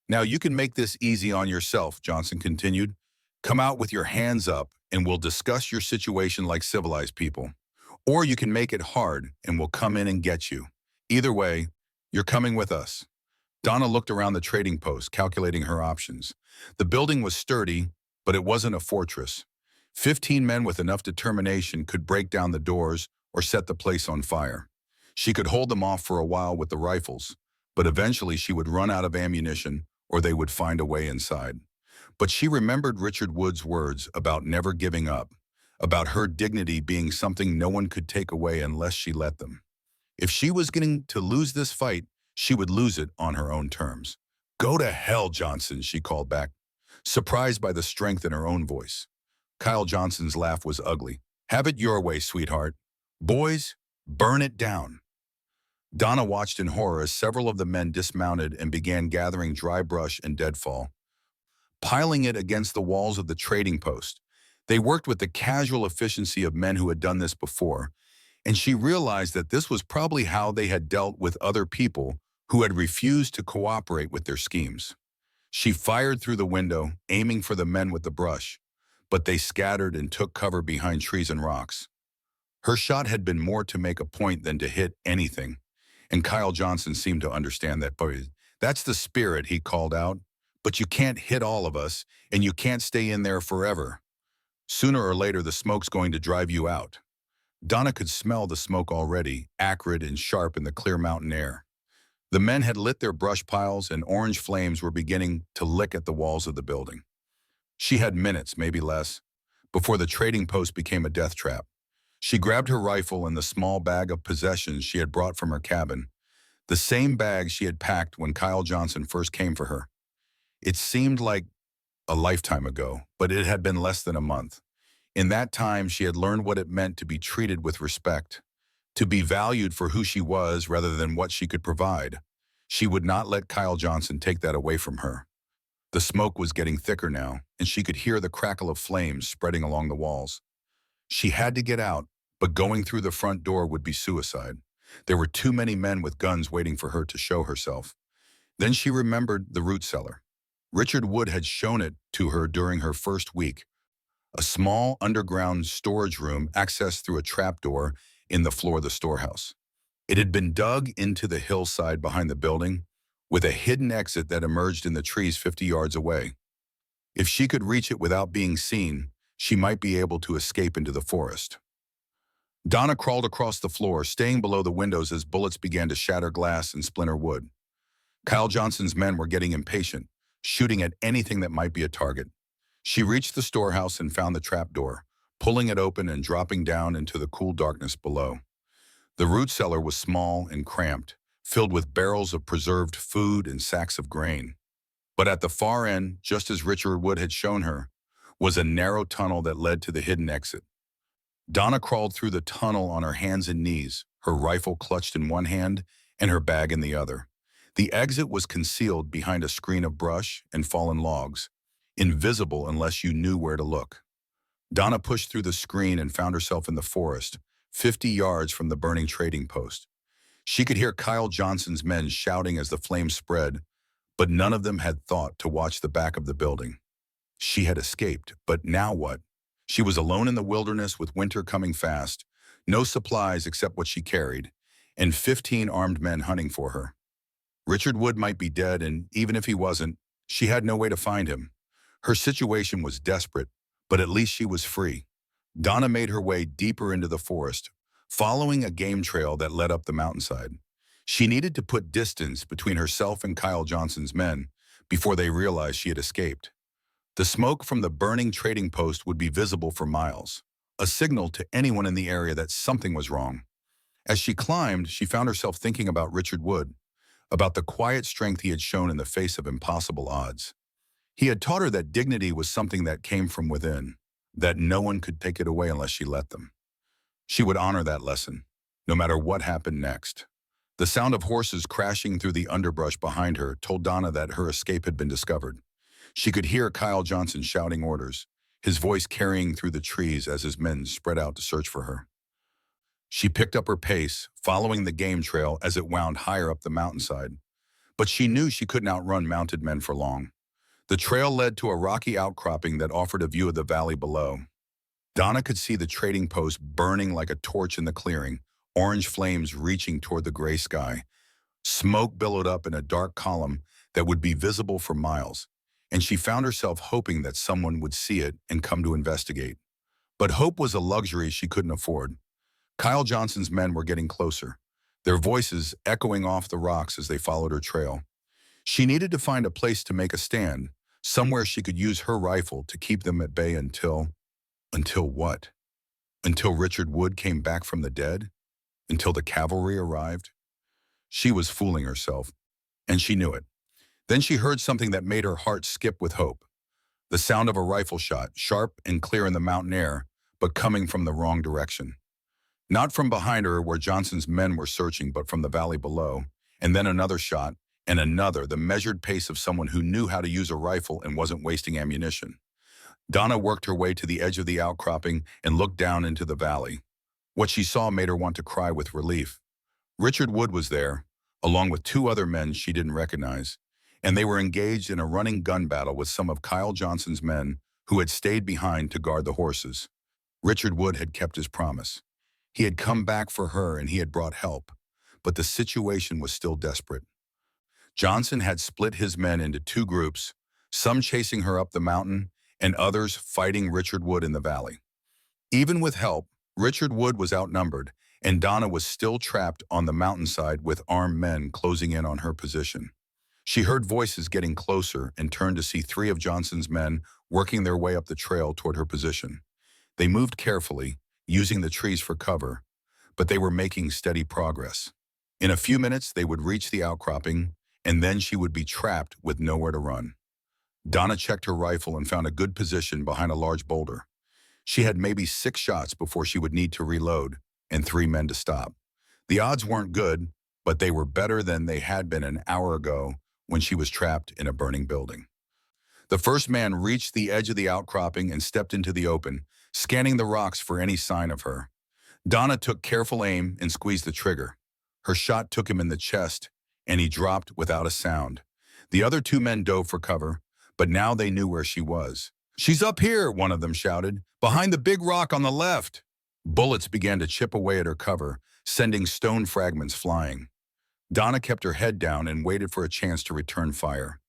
Now you can make this easy on yourself, Johnson continued. Come out with your hands up and we'll discuss your situation like civilized people. Or you can make it hard and we'll come in and get you. Either way, you're coming with us. Donna looked around the trading post, calculating her options. The building was sturdy, But it wasn't a fortress. 15 men with enough determination could break down the doors or set the place on fire. She could hold them off for a while with the rifles, but eventually she would run out of ammunition or they would find a way inside. But she remembered Richard Wood's words about never giving up, about her dignity being something no one could take away unless she let them. If she was going to lose this fight, she would lose it on her own terms. "Go to hell, Johnson," she called back, surprised by the strength in her own voice. Kyle Johnson's laugh was ugly. "Have it your way, sweetheart. Boys, burn it down." Donna watched in horror as several of the men dismounted and began gathering dry brush and deadfall, piling it against the walls of the trading post. They worked with the casual efficiency of men who had done this before, and she realized that this was probably how they had dealt with other people who had refused to cooperate with their schemes. She fired through the window, aiming for the men with the brush, but they scattered and took cover behind trees and rocks. Her shot had been more to make a point than to hit anything, and Kyle Johnson seemed to understand that. "That's the spirit," he called out, "but you can't hit all of us, and you can't stay in there forever. Sooner or later, the smoke's going to drive you out." Donna could smell the smoke already, acrid and sharp in the clear mountain air. The men had lit their brush piles, and orange flames were beginning to lick at the walls of the building. She had minutes, maybe less, before the trading post became a death trap. She grabbed her rifle and the small bag of possessions she had brought from her cabin, the same bag she had packed when Kyle Johnson first came for her. It seemed like a lifetime ago, but it had been less than a month. In that time, she had learned what it meant to be treated with respect, to be valued for who she was rather than what she could provide. She would not let Kyle Johnson take that away from her. The smoke was getting thicker now, and she could hear the crackle of flames spreading along the walls. She had to get out, but going through the front door would be suicide. There were too many men with guns waiting for her to show herself. Then she remembered the root cellar. Richard Wood had shown it to her during her first week, a small underground storage room accessed through a trapdoor in the floor of the storehouse. It had been dug into the hillside behind the building, with a hidden exit that emerged in the trees 50 yards away. If she could reach it without being seen, she might be able to escape into the forest. Donna crawled across the floor, staying below the windows as bullets began to shatter glass and splinter wood. Kyle Johnson's men were getting impatient, shooting at anything that might be a target. She reached the storehouse and found the trapdoor, pulling it open and dropping down into the cool darkness below. The root cellar was small and cramped, filled with barrels of preserved food and sacks of grain. But at the far end, just as Richard Wood had shown her, was a narrow tunnel that led to the hidden exit. Donna crawled through the tunnel on her hands and knees, her rifle clutched in one hand and her bag in the other. The exit was concealed behind a screen of brush and fallen logs, invisible unless you knew where to look. Donna pushed through the screen and found herself in the forest, 50 yards from the burning trading post. She could hear Kyle Johnson's men shouting as the flames spread, but none of them had thought to watch the back of the building. She had escaped, but now what? She was alone in the wilderness with winter coming fast, no supplies except what she carried, and 15 armed men hunting for her. Richard Wood might be dead, and even if he wasn't, she had no way to find him. Her situation was desperate, but at least she was free. Donna made her way deeper into the forest, following a game trail that led up the mountainside. She needed to put distance between herself and Kyle Johnson's men before they realized she had escaped. The smoke from the burning trading post would be visible for miles, a signal to anyone in the area that something was wrong. As she climbed, she found herself thinking about Richard Wood, about the quiet strength he had shown in the face of impossible odds. He had taught her that dignity was something that came from within, that no one could take it away unless she let them. She would honor that lesson, no matter what happened next. The sound of horses crashing through the underbrush behind her told Donna that her escape had been discovered. She could hear Kyle Johnson shouting orders, his voice carrying through the trees as his men spread out to search for her. She picked up her pace, following the game trail as it wound higher up the mountainside. But she knew she couldn't outrun mounted men for long. The trail led to a rocky outcropping that offered a view of the valley below. Donna could see the trading post burning like a torch in the clearing, orange flames reaching toward the gray sky. Smoke billowed up in a dark column that would be visible for miles, and she found herself hoping that someone would see it and come to investigate. But hope was a luxury she couldn't afford. Kyle Johnson's men were getting closer, their voices echoing off the rocks as they followed her trail. She needed to find a place to make a stand, somewhere she could use her rifle to keep them at bay until what? Until Richard Wood came back from the dead? Until the cavalry arrived? She was fooling herself, and she knew it. Then she heard something that made her heart skip with hope. The sound of a rifle shot, sharp and clear in the mountain air, but coming from the wrong direction. Not from behind her where Johnson's men were searching, but from the valley below. And then another shot, and another, the measured pace of someone who knew how to use a rifle and wasn't wasting ammunition. Donna worked her way to the edge of the outcropping and looked down into the valley. What she saw made her want to cry with relief. Richard Wood was there, along with two other men she didn't recognize, and they were engaged in a running gun battle with some of Kyle Johnson's men who had stayed behind to guard the horses. Richard Wood had kept his promise. He had come back for her and he had brought help, but the situation was still desperate. Johnson had split his men into two groups, some chasing her up the mountain and others fighting Richard Wood in the valley. Even with help, Richard Wood was outnumbered, and Donna was still trapped on the mountainside with armed men closing in on her position. She heard voices getting closer and turned to see three of Johnson's men working their way up the trail toward her position. They moved carefully, using the trees for cover, but they were making steady progress. In a few minutes, they would reach the outcropping, and then she would be trapped with nowhere to run. Donna checked her rifle and found a good position behind a large boulder. She had maybe 6 shots before she would need to reload, and 3 men to stop. The odds weren't good, but they were better than they had been an hour ago when she was trapped in a burning building. The first man reached the edge of the outcropping and stepped into the open, scanning the rocks for any sign of her. Donna took careful aim and squeezed the trigger. Her shot took him in the chest, and he dropped without a sound. The other 2 men dove for cover, but now they knew where she was. "She's up here," one of them shouted, "behind the big rock on the left." Bullets began to chip away at her cover, sending stone fragments flying. Donna kept her head down and waited for a chance to return fire.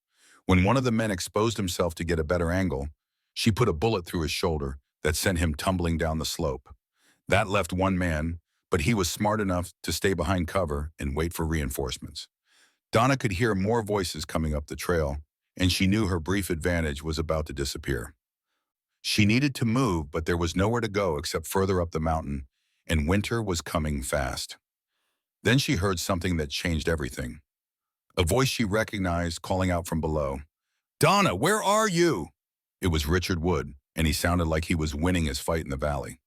When one of the men exposed himself to get a better angle, she put a bullet through his shoulder that sent him tumbling down the slope. That left one man, but he was smart enough to stay behind cover and wait for reinforcements. Donna could hear more voices coming up the trail, and she knew her brief advantage was about to disappear. She needed to move, but there was nowhere to go except further up the mountain, and winter was coming fast. Then she heard something that changed everything. A voice she recognized calling out from below. "Donna, where are you?" It was Richard Wood, and he sounded like he was winning his fight in the valley.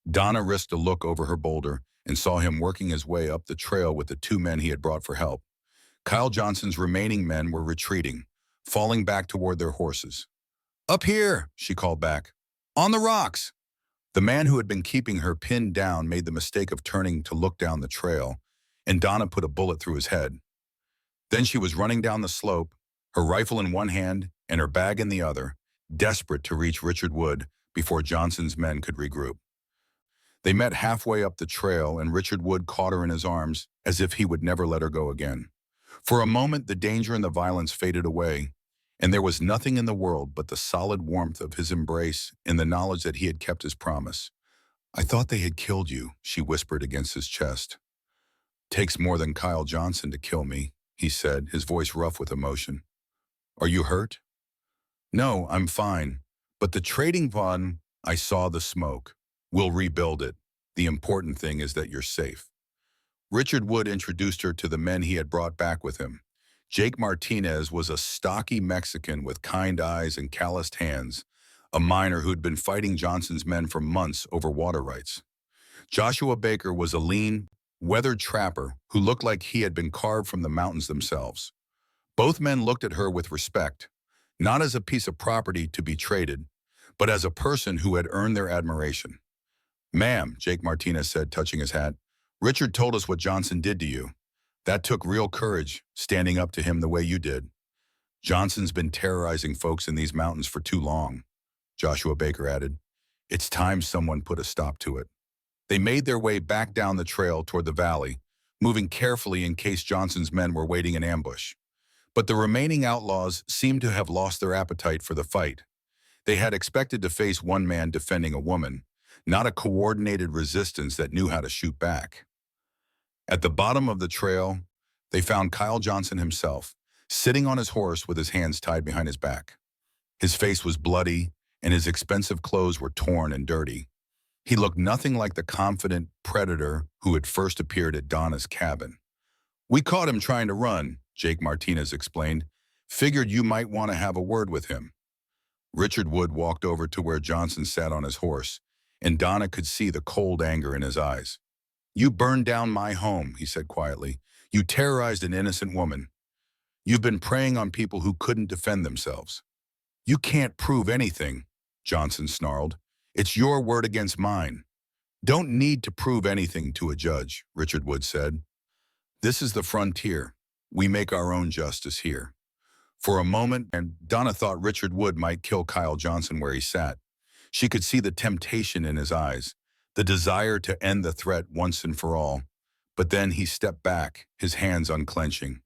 Donna risked a look over her boulder and saw him working his way up the trail with the 2 men he had brought for help. Kyle Johnson's remaining men were retreating, falling back toward their horses. "Up here," she called back. "On the rocks." The man who had been keeping her pinned down made the mistake of turning to look down the trail, and Donna put a bullet through his head. Then she was running down the slope, her rifle in one hand and her bag in the other, desperate to reach Richard Wood before Johnson's men could regroup. They met halfway up the trail, and Richard Wood caught her in his arms as if he would never let her go again. For a moment, the danger and the violence faded away, and there was nothing in the world but the solid warmth of his embrace and the knowledge that he had kept his promise. "I thought they had killed you," she whispered against his chest. "Takes more than Kyle Johnson to kill me," he said, his voice rough with emotion. "Are you hurt?" "No, I'm fine. But the trading pond, I saw the smoke. We'll rebuild it. The important thing is that you're safe." Richard Wood introduced her to the men he had brought back with him. Jake Martinez was a stocky Mexican with kind eyes and calloused hands, a miner who'd been fighting Johnson's men for months over water rights. Joshua Baker was a lean, weathered trapper who looked like he had been carved from the mountains themselves. Both men looked at her with respect, not as a piece of property to be traded, but as a person who had earned their admiration. "Ma'am," Jake Martinez said, touching his hat, "Richard told us what Johnson did to you. That took real courage, standing up to him the way you did. Johnson's been terrorizing folks in these mountains for too long," Joshua Baker added. "It's time someone put a stop to it." They made their way back down the trail toward the valley, moving carefully in case Johnson's men were waiting in ambush. But the remaining outlaws seemed to have lost their appetite for the fight. They had expected to face one man defending a woman, not a coordinated resistance that knew how to shoot back. At the bottom of the trail, they found Kyle Johnson himself, sitting on his horse with his hands tied behind his back. His face was bloody, and his expensive clothes were torn and dirty. He looked nothing like the confident predator who had first appeared at Donna's cabin. "We caught him trying to run," Jake Martinez explained. "Figured you might want to have a word with him." Richard Wood walked over to where Johnson sat on his horse, and Donna could see the cold anger in his eyes. "You burned down my home," he said quietly. "You terrorized an innocent woman. You've been preying on people who couldn't defend themselves." "You can't prove anything," Johnson snarled. "It's your word against mine." "Don't need to prove anything to a judge," Richard Wood said. "This is the frontier. We make our own justice here." For a moment, and Donna thought Richard Wood might kill Kyle Johnson where he sat. She could see the temptation in his eyes, the desire to end the threat once and for all. But then he stepped back, his hands unclenching.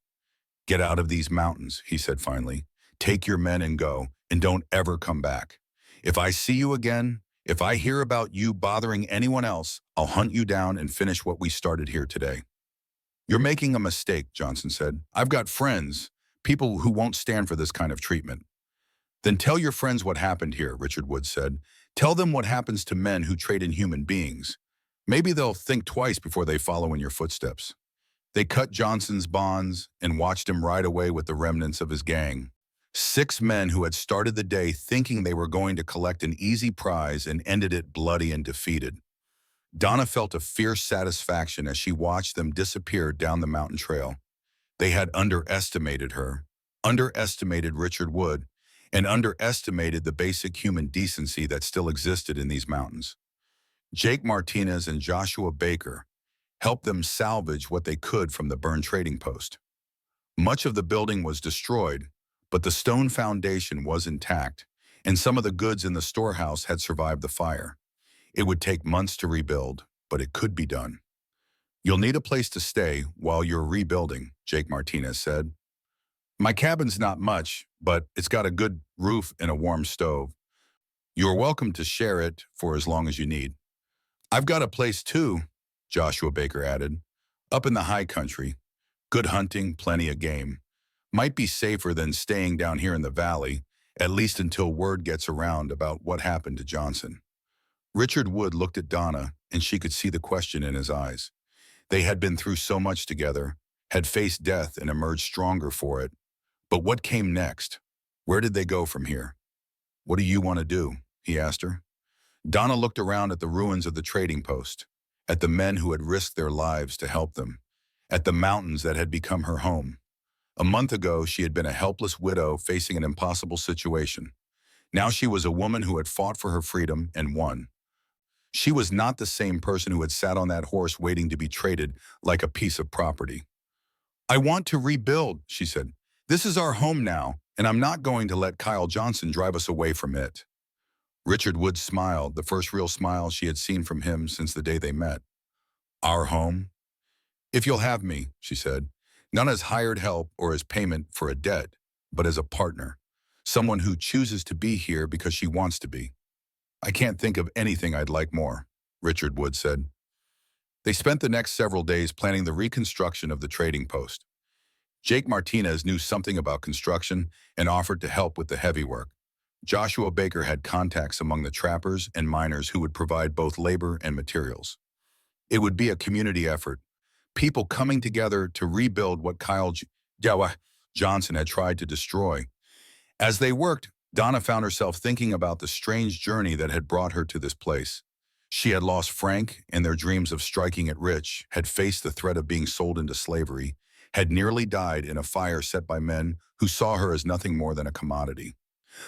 "Get out of these mountains," he said finally. "Take your men and go, and don't ever come back. If I see you again, if I hear about you bothering anyone else, I'll hunt you down and finish what we started here today." "You're making a mistake," Johnson said. "I've got friends, people who won't stand for this kind of treatment." "Then tell your friends what happened here," Richard Wood said. "Tell them what happens to men who trade in human beings. Maybe they'll think twice before they follow in your footsteps." They cut Johnson's bonds and watched him ride away with the remnants of his gang. 6 men who had started the day thinking they were going to collect an easy prize and ended it bloody and defeated. Donna felt a fierce satisfaction as she watched them disappear down the mountain trail. They had underestimated her, underestimated Richard Wood, and underestimated the basic human decency that still existed in these mountains. Jake Martinez and Joshua Baker helped them salvage what they could from the burned trading post. Much of the building was destroyed, but the stone foundation was intact, and some of the goods in the storehouse had survived the fire. It would take months to rebuild, but it could be done. "You'll need a place to stay while you're rebuilding," Jake Martinez said. "My cabin's not much, but it's got a good roof and a warm stove. You're welcome to share it for as long as you need." "I've got a place too," Joshua Baker added. "Up in the high country. Good hunting, plenty of game. Might be safer than staying down here in the valley, at least until word gets around about what happened to Johnson." Richard Wood looked at Donna, and she could see the question in his eyes. They had been through so much together, had faced death and emerged stronger for it. But what came next? Where did they go from here? "What do you want to do?" he asked her. Donna looked around at the ruins of the trading post, at the men who had risked their lives to help them, at the mountains that had become her home. A month ago, she had been a helpless widow facing an impossible situation. Now she was a woman who had fought for her freedom and won. She was not the same person who had sat on that horse waiting to be traded like a piece of property. "I want to rebuild," she said. "This is our home now, and I'm not going to let Kyle Johnson drive us away from it." Richard Wood smiled, the first real smile she had seen from him since the day they met. "Our home? If you'll have me," she said, "not as hired help or as payment for a debt, but as a partner, someone who chooses to be here because she wants to be." "I can't think of anything I'd like more," Richard Wood said. They spent the next several days planning the reconstruction of the trading post. Jake Martinez knew something about construction and offered to help with the heavy work. Joshua Baker had contacts among the trappers and miners who would provide both labor and materials. It would be a community effort, people coming together to rebuild what Kyle Johnson had tried to destroy. As they worked, Donna found herself thinking about the strange journey that had brought her to this place. She had lost Frank, and their dreams of striking it rich, had faced the threat of being sold into slavery, had nearly died in a fire set by men who saw her as nothing more than a commodity.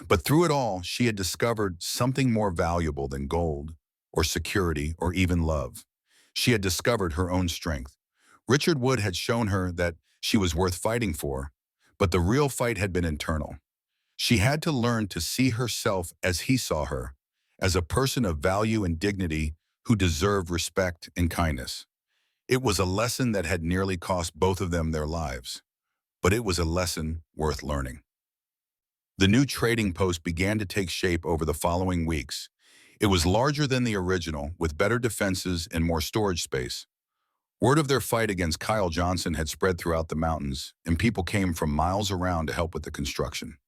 But through it all, she had discovered something more valuable than gold, or security, or even love. She had discovered her own strength. Richard Wood had shown her that she was worth fighting for, but the real fight had been internal. She had to learn to see herself as he saw her, as a person of value and dignity who deserved respect and kindness. It was a lesson that had nearly cost both of them their lives. but it was a lesson worth learning. The new trading post began to take shape over the following weeks. It was larger than the original, with better defenses and more storage space. Word of their fight against Kyle Johnson had spread throughout the mountains, and people came from miles around to help with the construction.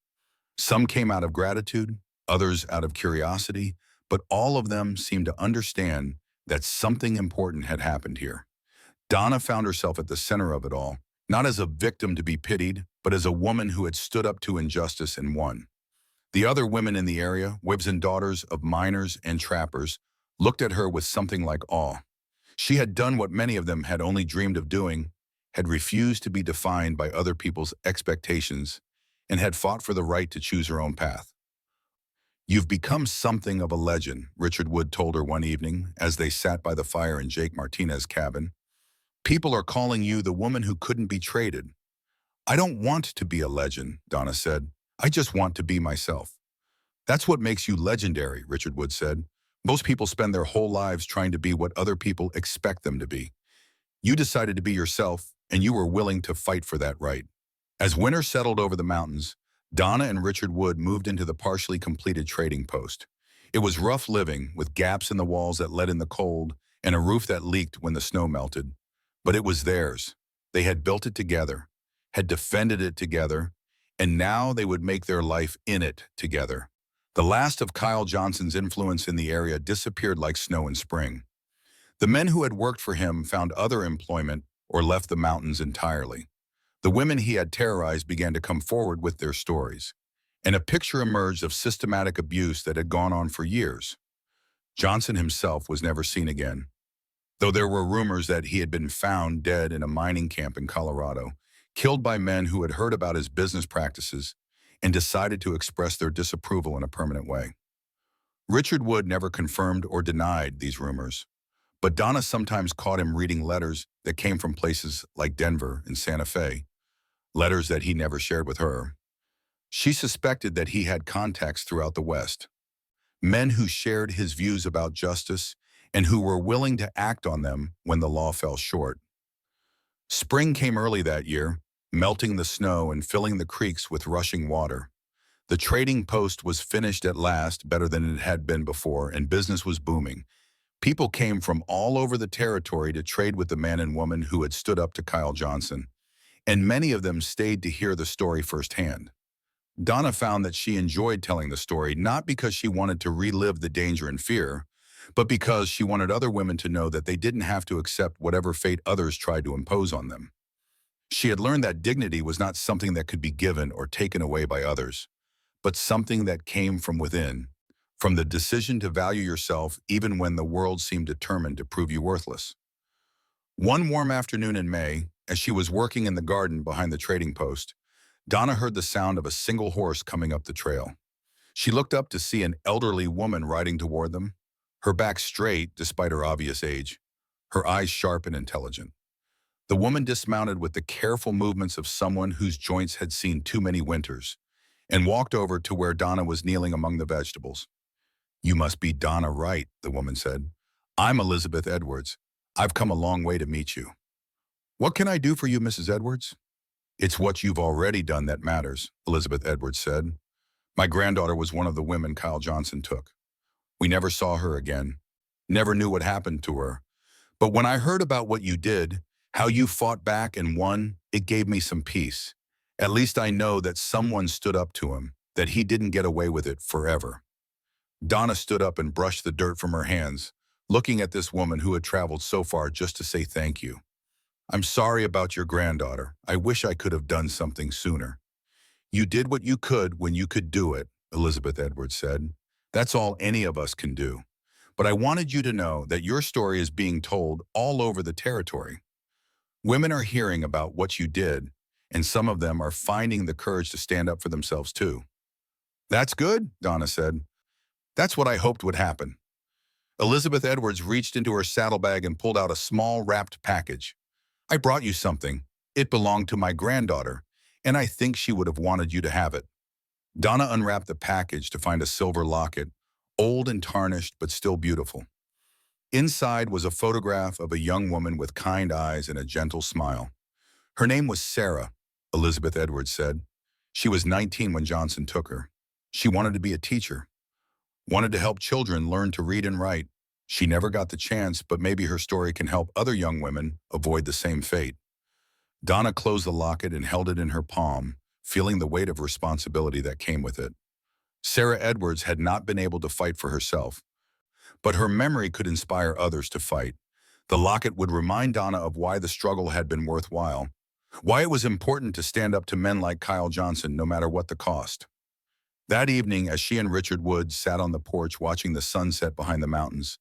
Some came out of gratitude, others out of curiosity, but all of them seemed to understand that something important had happened here. Donna found herself at the center of it all, not as a victim to be pitied, but as a woman who had stood up to injustice and won. The other women in the area, wives and daughters of miners and trappers, looked at her with something like awe. She had done what many of them had only dreamed of doing, had refused to be defined by other people's expectations, and had fought for the right to choose her own path. "You've become something of a legend," Richard Wood told her one evening as they sat by the fire in Jake Martinez's cabin. "People are calling you the woman who couldn't be traded." "I don't want to be a legend," Donna said. "I just want to be myself." "That's what makes you legendary," Richard Wood said. "Most people spend their whole lives trying to be what other people expect them to be. You decided to be yourself, and you were willing to fight for that right." As winter settled over the mountains, Donna and Richard Wood moved into the partially completed trading post. It was rough living, with gaps in the walls that let in the cold and a roof that leaked when the snow melted. But it was theirs. They had built it together, had defended it together, and now they would make their life in it together. The last of Kyle Johnson's influence in the area disappeared like snow in spring. The men who had worked for him found other employment or left the mountains entirely. The women he had terrorized began to come forward with their stories, and a picture emerged of systematic abuse that had gone on for years. Johnson himself was never seen again, though there were rumors that he had been found dead in a mining camp in Colorado, killed by men who had heard about his business practices and decided to express their disapproval in a permanent way. Richard Wood never confirmed or denied these rumors, but Donna sometimes caught him reading letters that came from places like Denver and Santa Fe, letters that he never shared with her. She suspected that he had contacts throughout the West, men who shared his views about justice and who were willing to act on them when the law fell short. Spring came early that year, melting the snow and filling the creeks with rushing water. The trading post was finished at last, better than it had been before, and business was booming. People came from all over the territory to trade with the man and woman who had stood up to Kyle Johnson, and many of them stayed to hear the story firsthand. Donna found that she enjoyed telling the story, not because she wanted to relive the danger and fear, but because she wanted other women to know that they didn't have to accept whatever fate others tried to impose on them. She had learned that dignity was not something that could be given or taken away by others, but something that came from within, from the decision to value yourself even when the world seemed determined to prove you worthless. One warm afternoon in May, as she was working in the garden behind the trading post, Donna heard the sound of a single horse coming up the trail. She looked up to see an elderly woman riding toward them, her back straight despite her obvious age, her eyes sharp and intelligent. The woman dismounted with the careful movements of someone whose joints had seen too many winters, and walked over to where Donna was kneeling among the vegetables. "You must be Donna Wright," the woman said. "I'm Elizabeth Edwards. I've come a long way to meet you." "What can I do for you, Mrs. Edwards?" "It's what you've already done that matters," Elizabeth Edwards said. "My granddaughter was one of the women Kyle Johnson took. We never saw her again, never knew what happened to her. But when I heard about what you did, how you fought back and won, it gave me some peace. At least I know that someone stood up to him, that he didn't get away with it forever." Donna stood up and brushed the dirt from her hands, looking at this woman who had traveled so far just to say thank you. "I'm sorry about your granddaughter. I wish I could have done something sooner." "You did what you could when you could do it," Elizabeth Edwards said. "That's all any of us can do. But I wanted you to know that your story is being told all over the territory. Women are hearing about what you did, and some of them are finding the courage to stand up for themselves too." "That's good," Donna said. "That's what I hoped would happen." Elizabeth Edwards reached into her saddlebag and pulled out a small wrapped package. "I brought you something. It belonged to my granddaughter, and I think she would have wanted you to have it." Donna unwrapped the package to find a silver locket, old and tarnished but still beautiful. Inside was a photograph of a young woman with kind eyes and a gentle smile. Her name was Sarah, Elizabeth Edwards said. She was 19 when Johnson took her. She wanted to be a teacher, wanted to help children learn to read and write. She never got the chance, but maybe her story can help other young women avoid the same fate. Donna closed the locket and held it in her palm, feeling the weight of responsibility that came with it. Sarah Edwards had not been able to fight for herself, but her memory could inspire others to fight. The locket would remind Donna of why the struggle had been worthwhile, why it was important to stand up to men like Kyle Johnson no matter what the cost. That evening, as she and Richard Wood sat on the porch watching the sunset behind the mountains,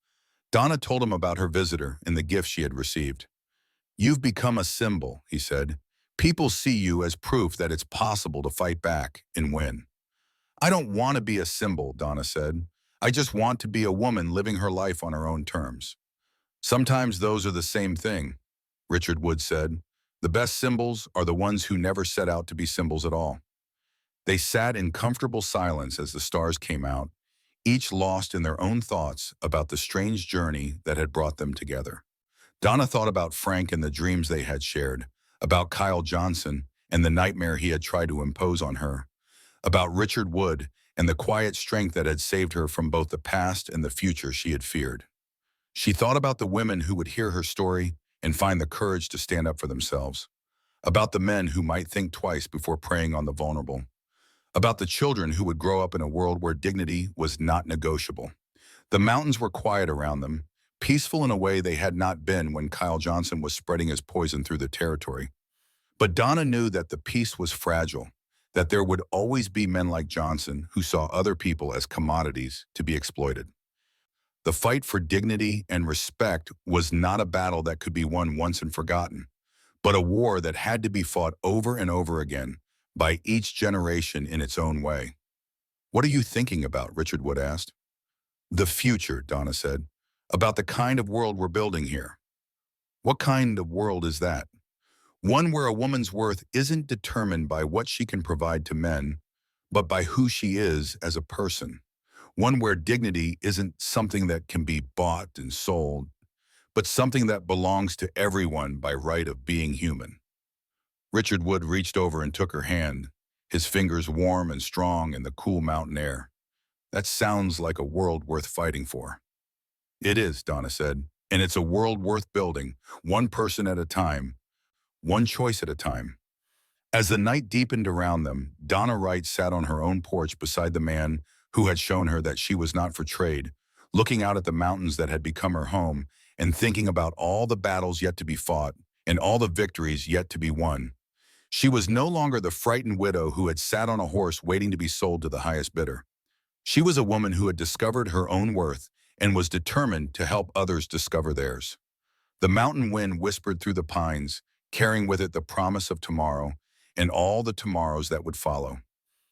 Donna told him about her visitor and the gift she had received. "You've become a symbol," he said. "People see you as proof that it's possible to fight back and win." "I don't want to be a symbol," Donna said. "I just want to be a woman living her life on her own terms." "Sometimes those are the same thing," Richard Wood said. "The best symbols are the ones who never set out to be symbols at all." They sat in comfortable silence as the stars came out, each lost in their own thoughts about the strange journey that had brought them together. Donna thought about Frank and the dreams they had shared, about Kyle Johnson and the nightmare he had tried to impose on her, about Richard Wood and the quiet strength that had saved her from both the past and the future she had feared. She thought about the women who would hear her story and find the courage to stand up for themselves, about the men who might think twice before preying on the vulnerable, about the children who would grow up in a world where dignity was not negotiable. The mountains were quiet around them, peaceful in a way they had not been when Kyle Johnson was spreading his poison through the territory. But Donna knew that the peace was fragile, that there would always be men like Johnson who saw other people as commodities to be exploited. The fight for dignity and respect was not a battle that could be won once and forgotten, but a war that had to be fought over and over again by each generation in its own way. "What are you thinking about?" Richard Wood asked. "The future," Donna said. "About the kind of world we're building here." "What kind of world is that?" "One where a woman's worth isn't determined by what she can provide to men, but by who she is as a person. One where dignity isn't something that can be bought and sold, but something that belongs to everyone by right of being human." Richard Wood reached over and took her hand, his fingers warm and strong in the cool mountain air. "That sounds like a world worth fighting for." "It is," Donna said, "and it's a world worth building, one person at a time, one choice at a time." As the night deepened around them, Donna Wright sat on her own porch beside the man who had shown her that she was not for trade, looking out at the mountains that had become her home and thinking about all the battles yet to be fought and all the victories yet to be won. She was no longer the frightened widow who had sat on a horse waiting to be sold to the highest bidder. She was a woman who had discovered her own worth and was determined to help others discover theirs. The mountain wind whispered through the pines, carrying with it the promise of tomorrow and all the tomorrows that would follow.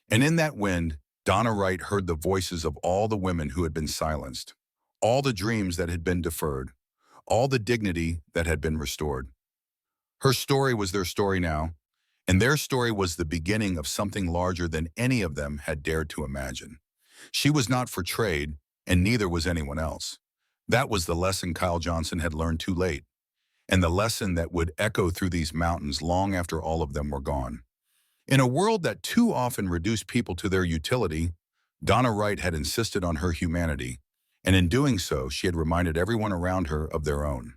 And in that wind, Donna Wright heard the voices of all the women who had been silenced, all the dreams that had been deferred, all the dignity that had been restored. Her story was their story now, and their story was the beginning of something larger than any of them had dared to imagine. She was not for trade, and neither was anyone else. That was the lesson Kyle Johnson had learned too late, and the lesson that would echo through these mountains long after all of them were gone. In a world that too often reduced people to their utility, Donna Wright had insisted on her humanity, and in doing so, she had reminded everyone around her of their own.